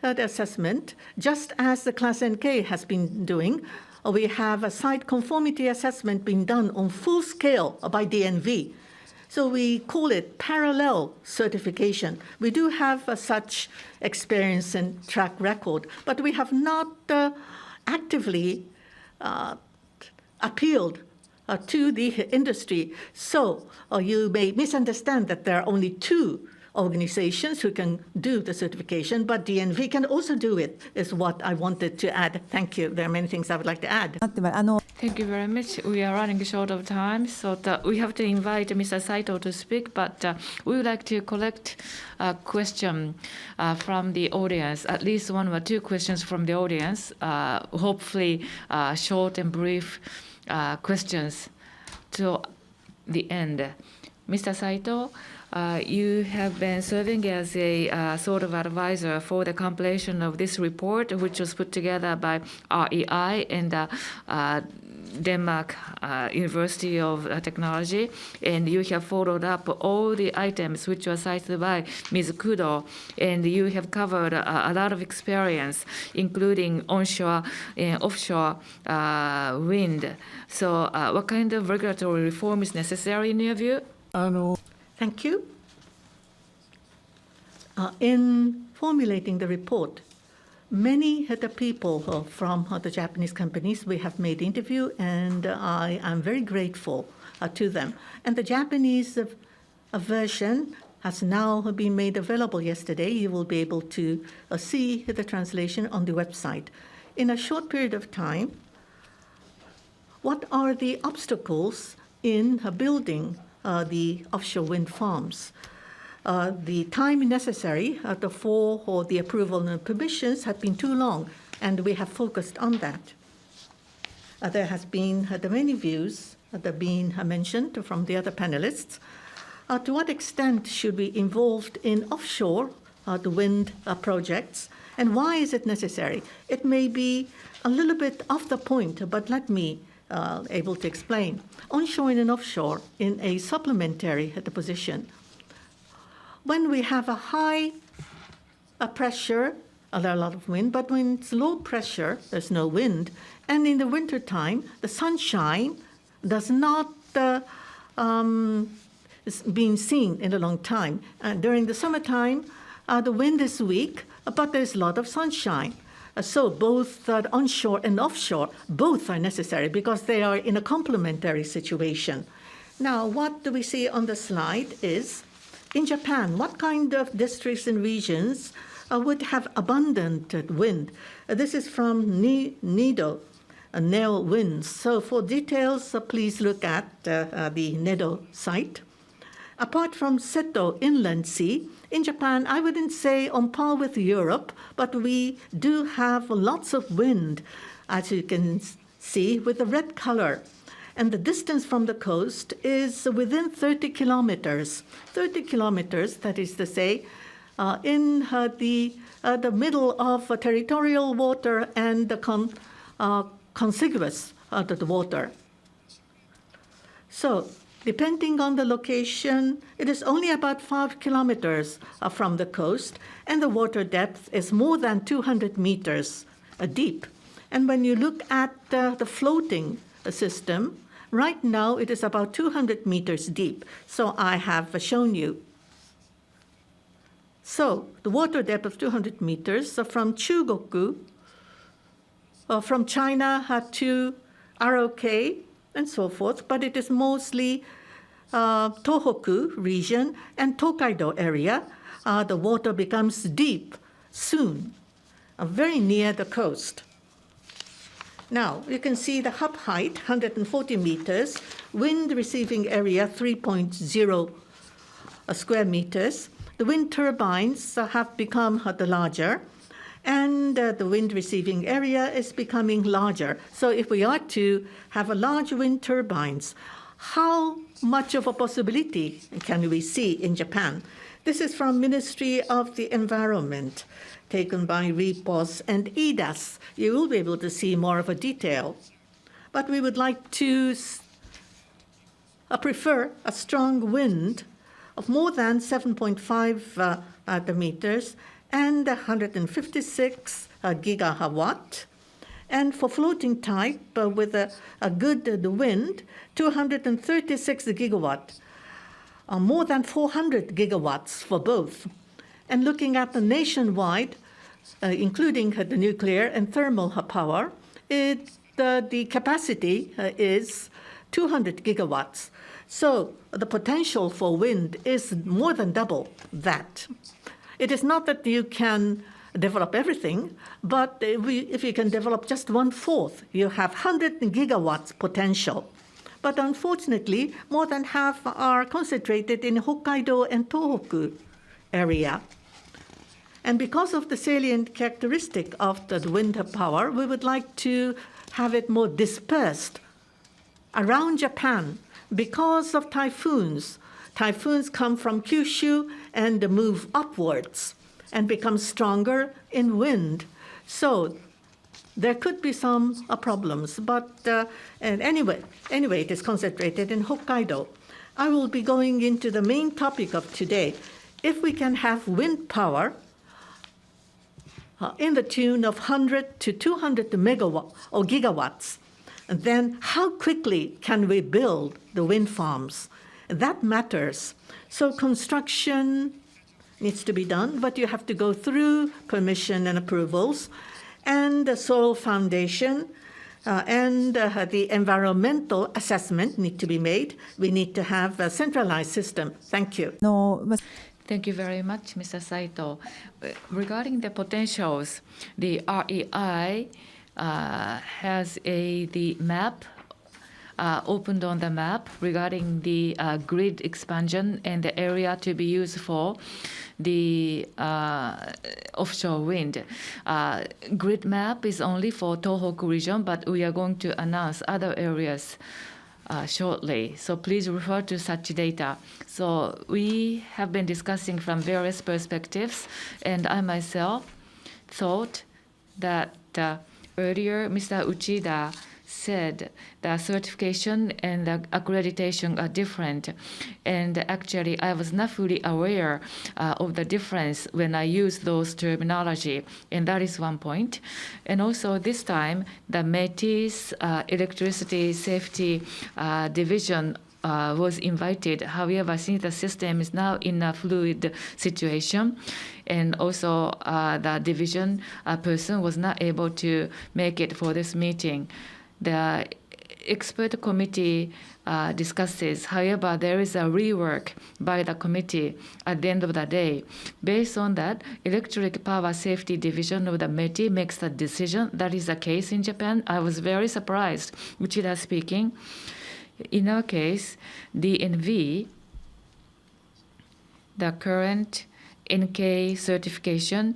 assessment, just as the Class NK has been doing, we have a site conformity assessment being done on full scale by DNV. So we call it parallel certification. We do have such experience and track record, but we have not actively appealed to the industry. So you may misunderstand that there are only two organizations who can do the certification, but DNV can also do it, is what I wanted to add. Thank you. There are many things I would like to add. Thank you very much. We are running short of time, so we have to invite Mr. Saito to speak, but we would like to collect a question from the audience, at least one or two questions from the audience, hopefully short and brief questions to the end. Mr. Saito, you have been serving as a sort of advisor for the compilation of this report, which was put together by REI and Denmark University of Technology, and you have followed up all the items which were cited by Ms. Kudo, and you have covered a lot of experience, including onshore and offshore wind. So what kind of regulatory reform is necessary in your view? Thank you. In formulating the report, many of the people from the Japanese companies we have made interview, and I am very grateful to them. And the Japanese version has now been made available yesterday. You will be able to see the translation on the website. In a short period of time, what are the obstacles in building the offshore wind farms? The time necessary for the approval and permissions have been too long, and we have focused on that. There has been many views that have been mentioned from the other panelists. To what extent should we be involved in offshore the wind projects, and why is it necessary? It may be a little bit off the point, but let me able to explain. Onshore and offshore in a supplementary position. When we have a high pressure, there are a lot of wind, but when it's low pressure, there's no wind. And in the wintertime, the sunshine does not being seen in a long time. During the summertime, the wind is weak, but there's a lot of sunshine. So both onshore and offshore, both are necessary because they are in a complementary situation. Now, what do we see on the slide is, in Japan, what kind of districts and regions would have abundant wind? This is from NEDO, NEO winds. So for details, please look at the NEDO site. Apart from Seto Inland Sea, in Japan, I wouldn't say on par with Europe, but we do have lots of wind, as you can see with the red color. and the distance from the coast is within 30 kilometers. 30 kilometers, that is to say, in the middle of territorial water and the contiguous the water. So, depending on the location, it is only about 5 kilometers from the coast, and the water depth is more than 200 meters deep. And when you look at the floating system, right now it is about 200 meters deep. So I have shown you. So the water depth of 200 meters from Chugoku, from China to ROK, and so forth, but it is mostly Tohoku region and Tokaido area. The water becomes deep soon, very near the coast. Now, you can see the hub height, 140 meters, wind receiving area, 3.0 square meters. The wind turbines have become the larger, and the wind receiving area is becoming larger. So if we are to have a large wind turbines, how much of a possibility can we see in Japan? This is from Ministry of the Environment, taken by REPOS and EDAS. You will be able to see more of a detail. But we would like to prefer a strong wind of more than 7.5 meters and 156 gigawatt. And for floating type with a good wind, 236 gigawatt, more than 400 gigawatts for both. And looking at the nationwide, including the nuclear and thermal power, the capacity is 200 gigawatts. So the potential for wind is more than double that. It is not that you can develop everything, but if you can develop just 1/4, you have 100 gigawatts potential. But unfortunately, more than half are concentrated in Hokkaido and Tohoku area. And because of the salient characteristic of the wind power, we would like to have it more dispersed around Japan because of typhoons. Typhoons come from Kyushu and move upwards and become stronger in wind. So there could be some problems, but and anyway, it is concentrated in Hokkaido. I will be going into the main topic of today. If we can have wind power in the tune of 100 to 200 megawatts or gigawatts, then how quickly can we build the wind farms? That matters. So construction needs to be done, but you have to go through permission and approvals, and the soil foundation and the environmental assessment need to be made. We need to have a centralized system. Thank you. Thank you very much, Mr. Saito. Regarding the potentials, the REI has the map opened on the map regarding the grid expansion and the area to be used for the offshore wind. Grid map is only for Tohoku region, but we are going to announce other areas shortly. So please refer to such data. So we have been discussing from various perspectives, and I myself thought that earlier Mr. Uchida said the certification and the accreditation are different. And actually, I was not fully aware of the difference when I used those terminology. And that is one point. And also this time, the METI's Electricity Safety Division was invited. However, since the system is now in a fluid situation, and also the division person was not able to make it for this meeting, the expert committee discusses. However, there is a rework by the committee at the end of the day. Based on that, Electric Power Safety Division of the METI makes the decision. That is the case in Japan. I was very surprised. Uchida speaking. In our case, DNV, the current NK certification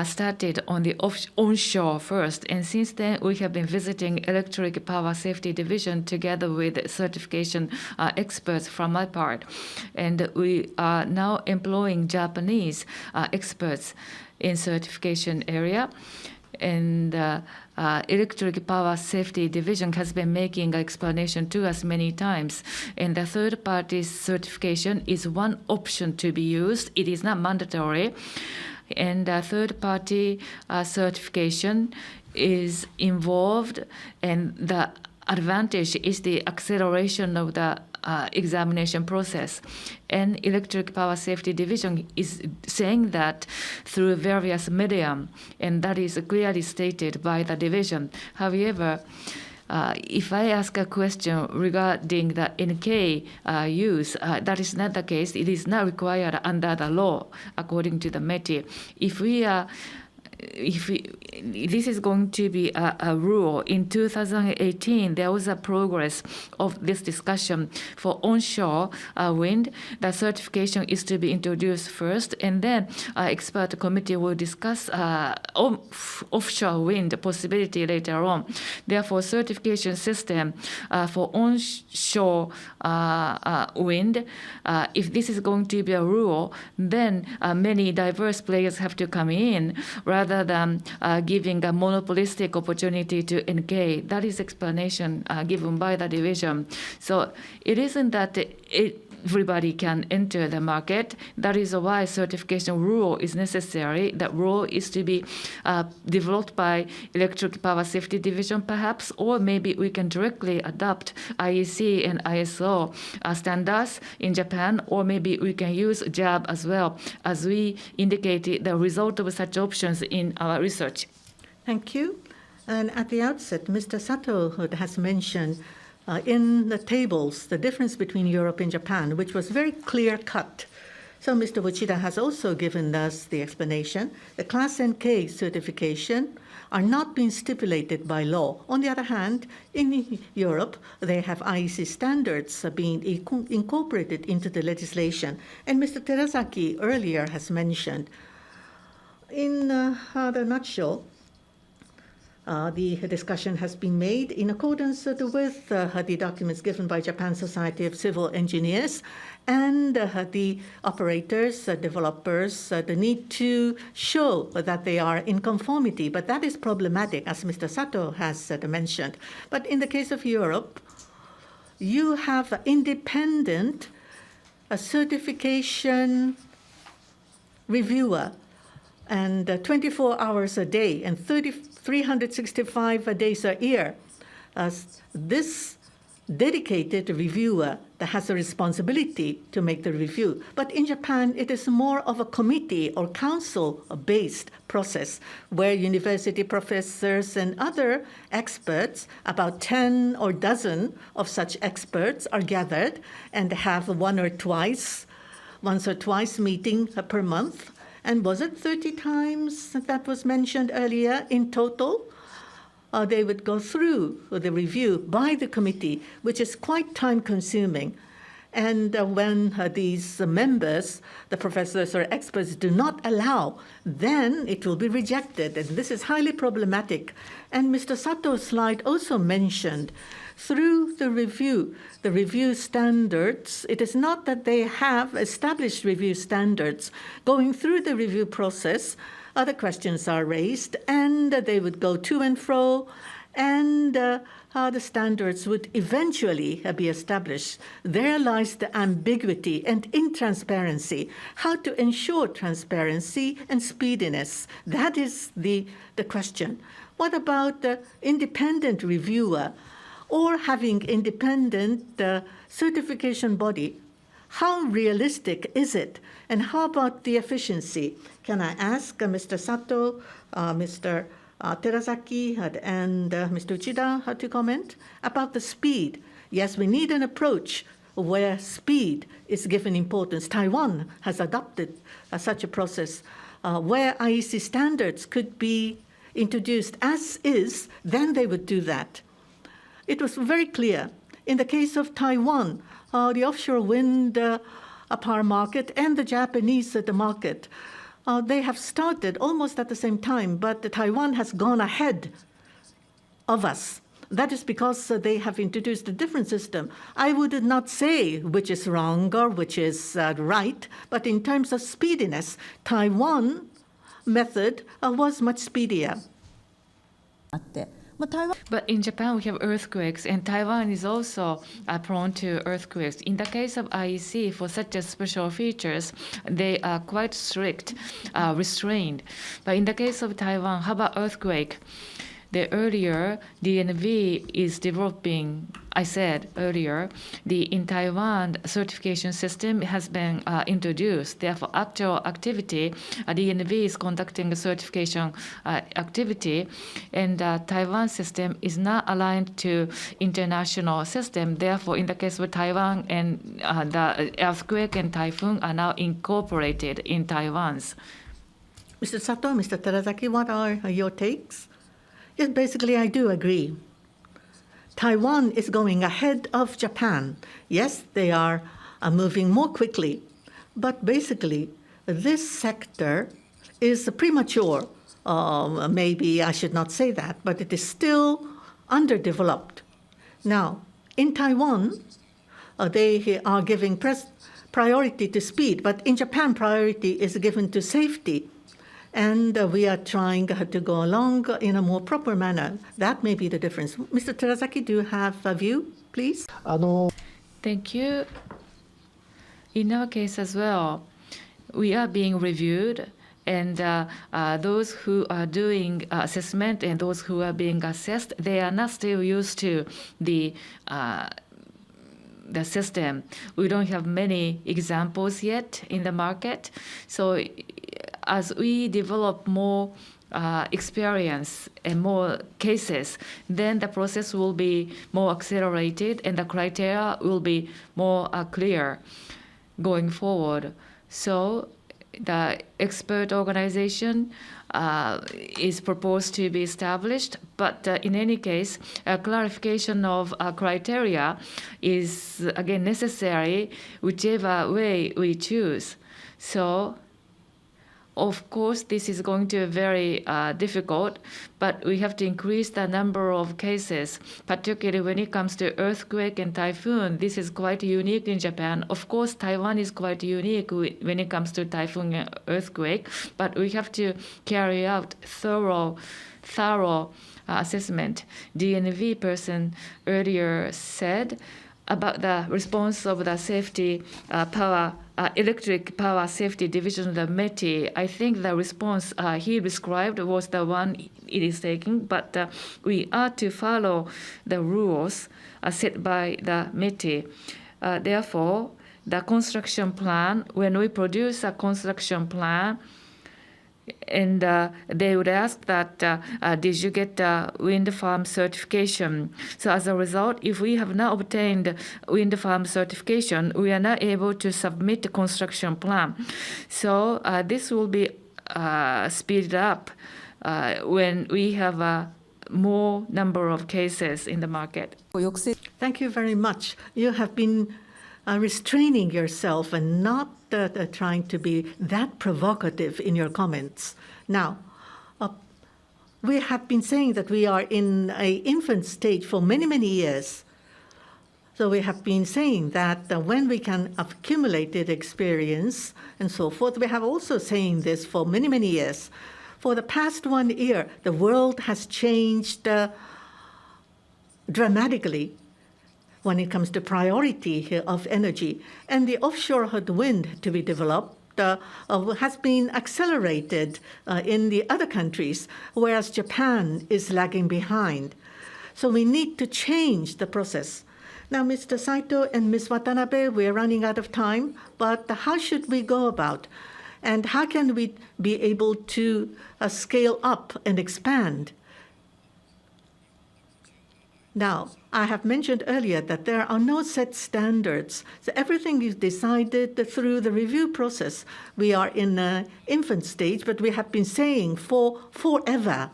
started on the onshore first, and since then we have been visiting Electric Power Safety Division together with certification experts from my part, and we are now employing Japanese experts in certification area. And Electric Power Safety Division has been making an explanation to us many times. And the third-party certification is one option to be used. It is not mandatory. And third-party certification is involved, and the advantage is the acceleration of the examination process. And Electric Power Safety Division is saying that through various medium, and that is clearly stated by the division. However, if I ask a question regarding the NK use, that is not the case. It is not required under the law, according to the METI. This is going to be a rule. In 2018, there was a progress of this discussion for onshore wind. The certification is to be introduced first, and then expert committee will discuss offshore wind possibility later on. Therefore, certification system for onshore wind, if this is going to be a rule, then many diverse players have to come in rather than giving a monopolistic opportunity to NK. That is explanation given by the division. So it isn't that everybody can enter the market. That is why certification rule is necessary. That rule is to be developed by Electric Power Safety Division perhaps, or maybe we can directly adopt IEC and ISO standards in Japan, or maybe we can use JAB as well, as we indicated the result of such options in our research. Thank you. And at the outset, Mr. Sato has mentioned in the tables the difference between Europe and Japan, which was very clear-cut. So Mr. Uchida has also given us the explanation. The Class NK certification are not being stipulated by law. On the other hand, in Europe, they have IEC standards being incorporated into the legislation. And Mr. Terasaki earlier has mentioned, in the nutshell, the discussion has been made in accordance with the documents given by Japan Society of Civil Engineers, and the operators, developers, the need to show that they are in conformity. But that is problematic, as Mr. Sato has mentioned. But in the case of Europe, you have independent certification reviewer, and 24 hours a day and 365 days a year. This dedicated reviewer that has a responsibility to make the review. But in Japan, it is more of a committee or council-based process where university professors and other experts, about 10 or dozen of such experts, are gathered and have once or twice meeting per month. And was it 30 times that was mentioned earlier in total? They would go through the review by the committee, which is quite time-consuming. And when these members, the professors or experts, do not allow, then it will be rejected. And this is highly problematic. And Mr. Sato's slide also mentioned, through the review standards, it is not that they have established review standards. Going through the review process, other questions are raised, and they would go to and fro, and the standards would eventually be established. There lies the ambiguity and intransparency. How to ensure transparency and speediness? That is the question. What about the independent reviewer or having independent certification body? How realistic is it? And how about the efficiency? Can I ask Mr. Sato, Mr. Terasaki, and Mr. Uchida to comment about the speed? Yes, we need an approach where speed is given importance. Taiwan has adopted such a process where IEC standards could be introduced as is, then they would do that. It was very clear. In the case of Taiwan, the offshore wind power market and the Japanese market, they have started almost at the same time, but Taiwan has gone ahead of us. That is because they have introduced a different system. I would not say which is wrong or which is right, but in terms of speediness, Taiwan method was much speedier. あって、台湾 But in Japan, we have earthquakes, and Taiwan is also prone to earthquakes. In the case of IEC, for such a special features, they are quite strict, restrained. But in the case of Taiwan, how about earthquake? The earlier DNV is developing, I said earlier, in Taiwan certification system has been introduced. Therefore, actual activity, DNV is conducting a certification activity, and Taiwan system is not aligned to international system. Therefore, in the case of Taiwan, and the earthquake and typhoon are now incorporated in Taiwan's. Mr. Sato, Mr. Terasaki, what are your takes? Yes, basically, I do agree. Taiwan is going ahead of Japan. Yes, they are moving more quickly. But basically, this sector is premature. Maybe I should not say that, but it is still underdeveloped. Now, in Taiwan, they are giving priority to speed, but in Japan, priority is given to safety. And we are trying to go along in a more proper manner. That may be the difference. Mr. Terasaki, do you have a view, please? Thank you. In our case as well, we are being reviewed, and those who are doing assessment and those who are being assessed, they are not still used to the system. We don't have many examples yet in the market. So as we develop more experience and more cases, then the process will be more accelerated and the criteria will be more clear going forward. So the expert organization is proposed to be established, but in any case, a clarification of criteria is again necessary, whichever way we choose. So, of course, this is going to be very difficult, but we have to increase the number of cases, particularly when it comes to earthquake and typhoon. This is quite unique in Japan. Of course, Taiwan is quite unique when it comes to typhoon and earthquake, but we have to carry out thorough assessment. DNV person earlier said about the response of the safety electric power safety division of the METI. I think the response he described was the one it is taking, but we are to follow the rules set by the METI. Therefore, the construction plan, when we produce a construction plan, and they would ask that, did you get wind farm certification? So as a result, if we have not obtained wind farm certification, we are not able to submit the construction plan. So this will be speeded up when we have a more number of cases in the market. Thank you very much. You have been restraining yourself and not trying to be that provocative in your comments. Now, we have been saying that we are in an infant stage for many, many years. So we have been saying that when we can accumulate experience and so forth, we have also saying this for many, many years. For the past 1 year, the world has changed dramatically when it comes to priority of energy. And the offshore wind to be developed has been accelerated in the other countries, whereas Japan is lagging behind. So we need to change the process. Now, Mr. Saito and Ms. Watanabe, we're running out of time, but how should we go about? And how can we be able to scale up and expand? Now, I have mentioned earlier that there are no set standards. So everything is decided through the review process. We are in an infant stage, but we have been saying forever.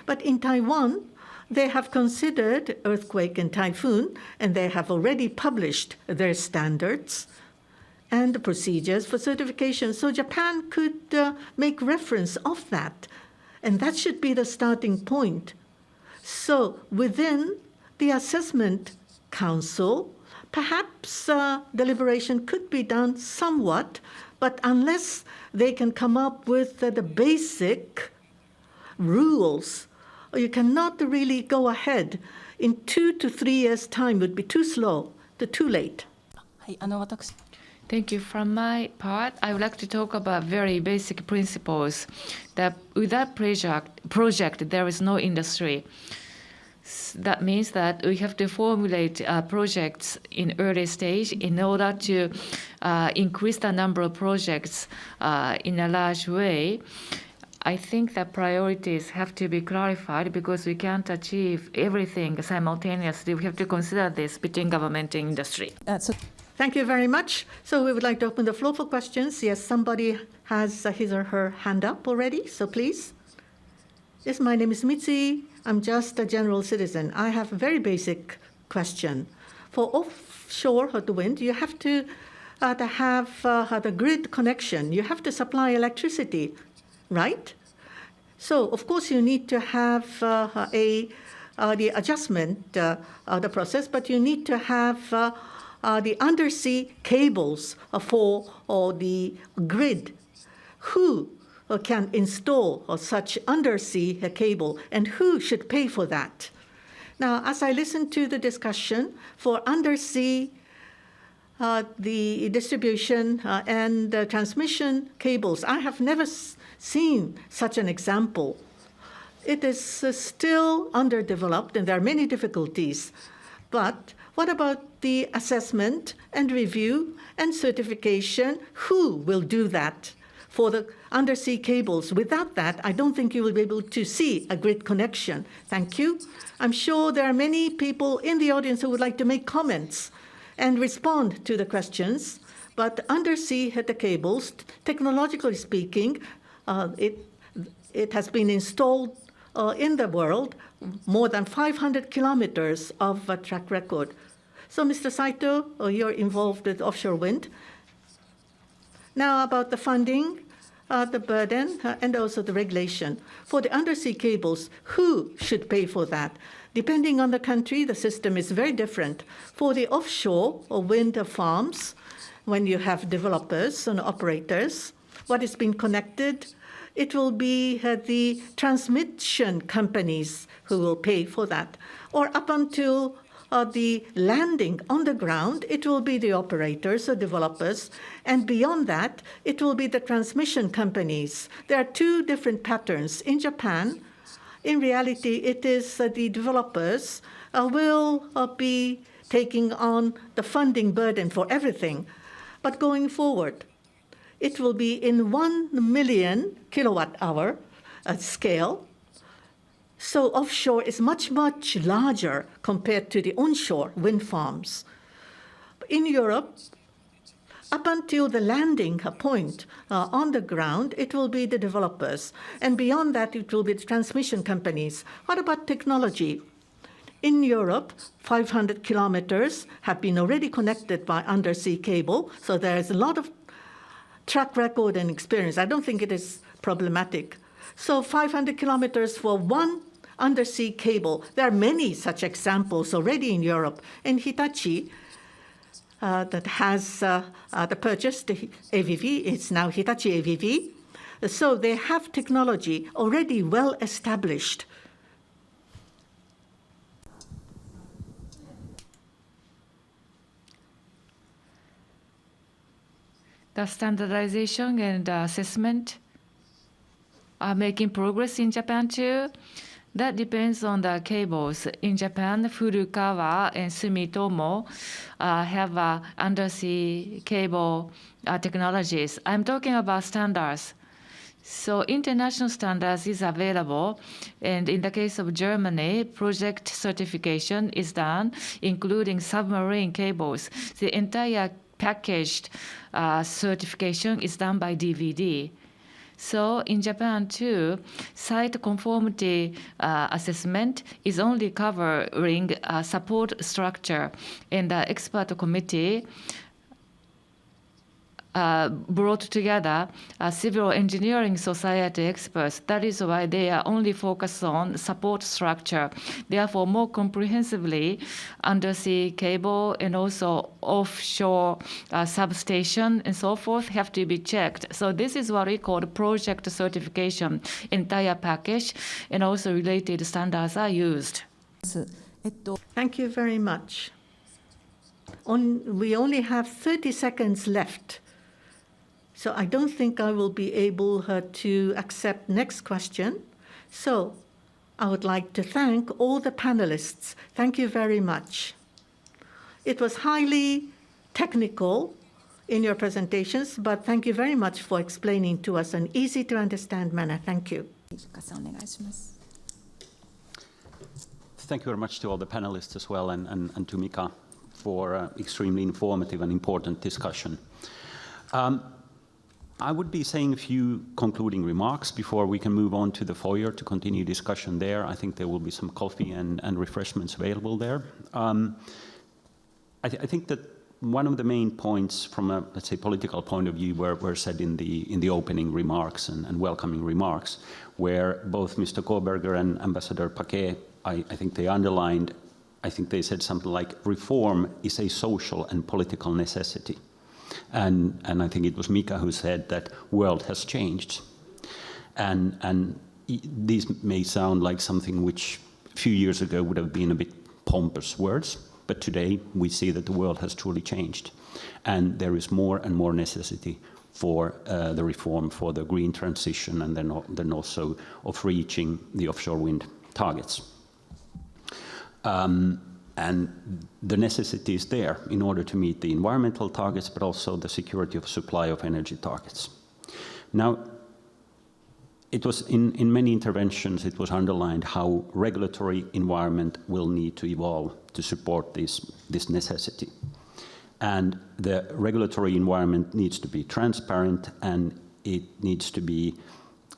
But in Taiwan, they have considered earthquake and typhoon, and they have already published their standards. and the procedures for certification. So Japan could make reference of that, and that should be the starting point. So within the assessment council, perhaps deliberation could be done somewhat, but unless they can come up with the basic rules, you cannot really go ahead. In 2 to 3 years' time would be too slow, too late. はい、私 Thank you. From my part, I would like to talk about very basic principles that without project there is no industry. That means that we have to formulate projects in early stage in order to increase the number of projects in a large way. I think that priorities have to be clarified because we can't achieve everything simultaneously. We have to consider this between government and industry. Thank you very much. So we would like to open the floor for questions. Yes, somebody has his or her hand up already, so please. Yes, my name is Mitsui. I'm just a general citizen. I have a very basic question. For offshore wind, you have to have the grid connection. You have to supply electricity, right? So, of course, you need to have the adjustment, the process, but you need to have the undersea cables for the grid. Who can install such undersea cable, and who should pay for that? Now, as I listen to the discussion for undersea, the distribution and transmission cables, I have never seen such an example. It is still underdeveloped, and there are many difficulties. But what about the assessment and review and certification? Who will do that for the undersea cables? Without that, I don't think you will be able to see a grid connection. Thank you. I'm sure there are many people in the audience who would like to make comments and respond to the questions. But undersea cables, technologically speaking, it has been installed in the world, more than 500 kilometers of track record. So, Mr. Saito, you're involved with offshore wind. Now about the funding, the burden, and also the regulation. For the undersea cables, who should pay for that? Depending on the country, the system is very different. For the offshore or wind farms, when you have developers and operators, what is being connected, it will be the transmission companies who will pay for that. Or up until the landing on the ground, it will be the operators or developers. And beyond that, it will be the transmission companies. There are two different patterns. In Japan, in reality, it is the developers will be taking on the funding burden for everything. But going forward, it will be in 1 million kilowatt-hour scale. So offshore is much, much larger compared to the onshore wind farms. In Europe, up until the landing point on the ground, it will be the developers. And beyond that, it will be the transmission companies. What about technology? In Europe, 500 kilometers have been already connected by undersea cable. So there is a lot of track record and experience. I don't think it is problematic. So 500 kilometers for one undersea cable. There are many such examples already in Europe. And Hitachi, that has the purchase, the AVV, it's now Hitachi AVV. So they have technology already well established. The standardization and assessment are making progress in Japan too. That depends on the cables. In Japan, Furukawa and Sumitomo have undersea cable technologies. I'm talking about standards. So international standards is available. And in the case of Germany, project certification is done, including submarine cables. The entire packaged certification is done by DVD. So in Japan too, site conformity assessment is only covering support structure, and the expert committee brought together civil engineering society experts. That is why they are only focused on support structure. Therefore, more comprehensively, undersea cable and also offshore substation and so forth have to be checked. So this is what we call project certification. Entire package and also related standards are used. Thank you very much. We only have 30 seconds left, so I don't think I will be able to accept next question. So I would like to thank all the panelists. Thank you very much. It was highly technical in your presentations, but thank you very much for explaining to us in an easy to understand manner. Thank you. Thank you very much to all the panelists as well, and to Mika for extremely informative and important discussion. I would be saying a few concluding remarks before we can move on to the foyer to continue discussion there. I think there will be some coffee and refreshments available there. I think that one of the main points from a, let's say, political point of view were said in the opening remarks and welcoming remarks, where both Mr. Koberger and Ambassador Paquet, I think they underlined, I think they said something like, reform is a social and political necessity. And I think it was Mika who said that world has changed. And these may sound like something which a few years ago would have been a bit pompous words, but today we see that the world has truly changed. And there is more and more necessity for the reform, for the green transition, and then also of reaching the offshore wind targets. And the necessity is there in order to meet the environmental targets, but also the security of supply of energy targets. Now, it was in many interventions, it was underlined how regulatory environment will need to evolve to support this necessity. And the regulatory environment needs to be transparent, and it needs to be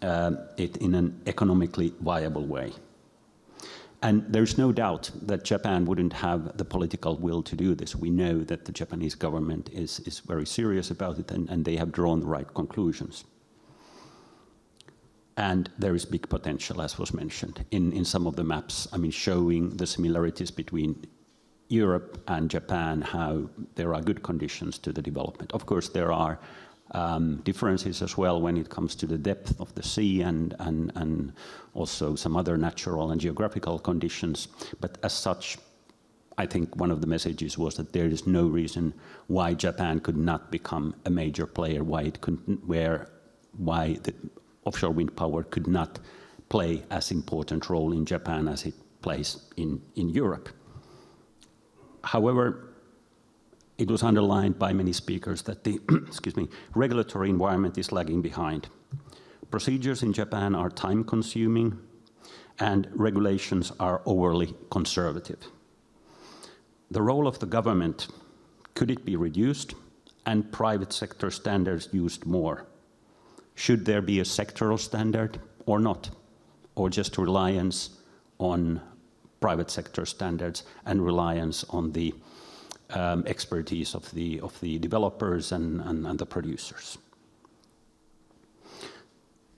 in an economically viable way. And there's no doubt that Japan wouldn't have the political will to do this. We know that the Japanese government is very serious about it, and they have drawn the right conclusions. And there is big potential, as was mentioned, in some of the maps, I mean, showing the similarities between Europe and Japan, how there are good conditions to the development. Of course, there are differences as well when it comes to the depth of the sea and also some other natural and geographical conditions. But as such, I think one of the messages was that there is no reason why Japan could not become a major player, why the offshore wind power could not play as important role in Japan as it plays in Europe. However, it was underlined by many speakers that the regulatory environment is lagging behind. Procedures in Japan are time-consuming, and regulations are overly conservative. The role of the government, could it be reduced and private sector standards used more? Should there be a sectoral standard or not? Or just reliance on private sector standards and reliance on the expertise of the developers and the producers?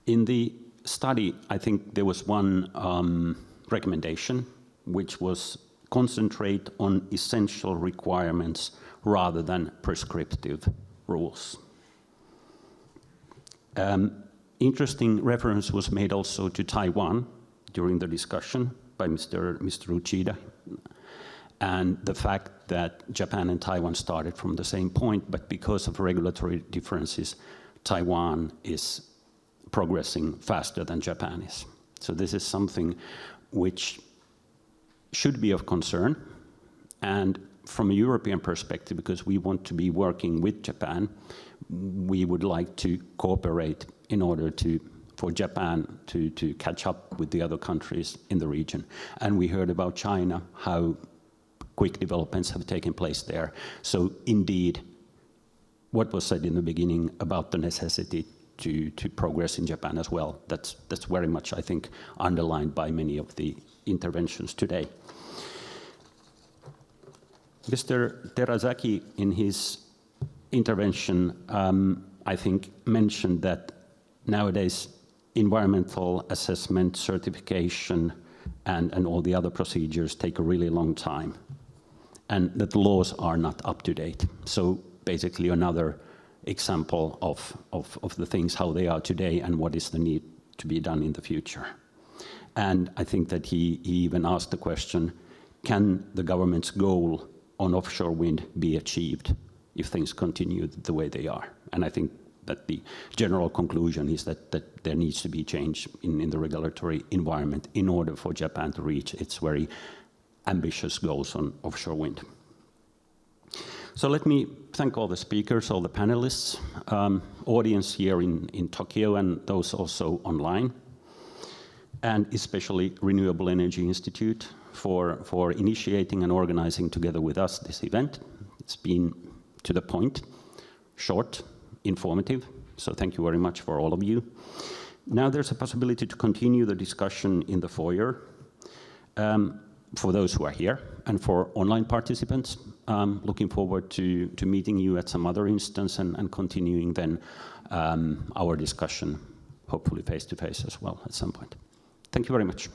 In the study, I think there was one recommendation, which was concentrate on essential requirements rather than prescriptive rules. Interesting reference was made also to Taiwan during the discussion by Mr. Uchida, and the fact that Japan and Taiwan started from the same point, but because of regulatory differences, Taiwan is progressing faster than Japan is. So this is something which should be of concern, and from a European perspective, because we want to be working with Japan, we would like to cooperate in order for Japan to catch up with the other countries in the region. And we heard about China, how quick developments have taken place there. So indeed, what was said in the beginning about the necessity to progress in Japan as well, that's very much, I think, underlined by many of the interventions today. Mr. Terazaki, in his intervention, I think, mentioned that nowadays environmental assessment, certification, and all the other procedures take a really long time, and that the laws are not up to date. So basically another example of the things, how they are today and what is the need to be done in the future. And I think that he even asked the question, can the government's goal on offshore wind be achieved if things continue the way they are? And I think that the general conclusion is that there needs to be change in the regulatory environment in order for Japan to reach its very ambitious goals on offshore wind. So let me thank all the speakers, all the panelists, audience here in Tokyo and those also online, and especially Renewable Energy Institute for initiating and organizing together with us this event. It's been to the point, short, informative, so thank you very much for all of you. Now there's a possibility to continue the discussion in the foyer for those who are here, and for online participants, looking forward to meeting you at some other instance and continuing then our discussion, hopefully face-to-face as well at some point. Thank you very much.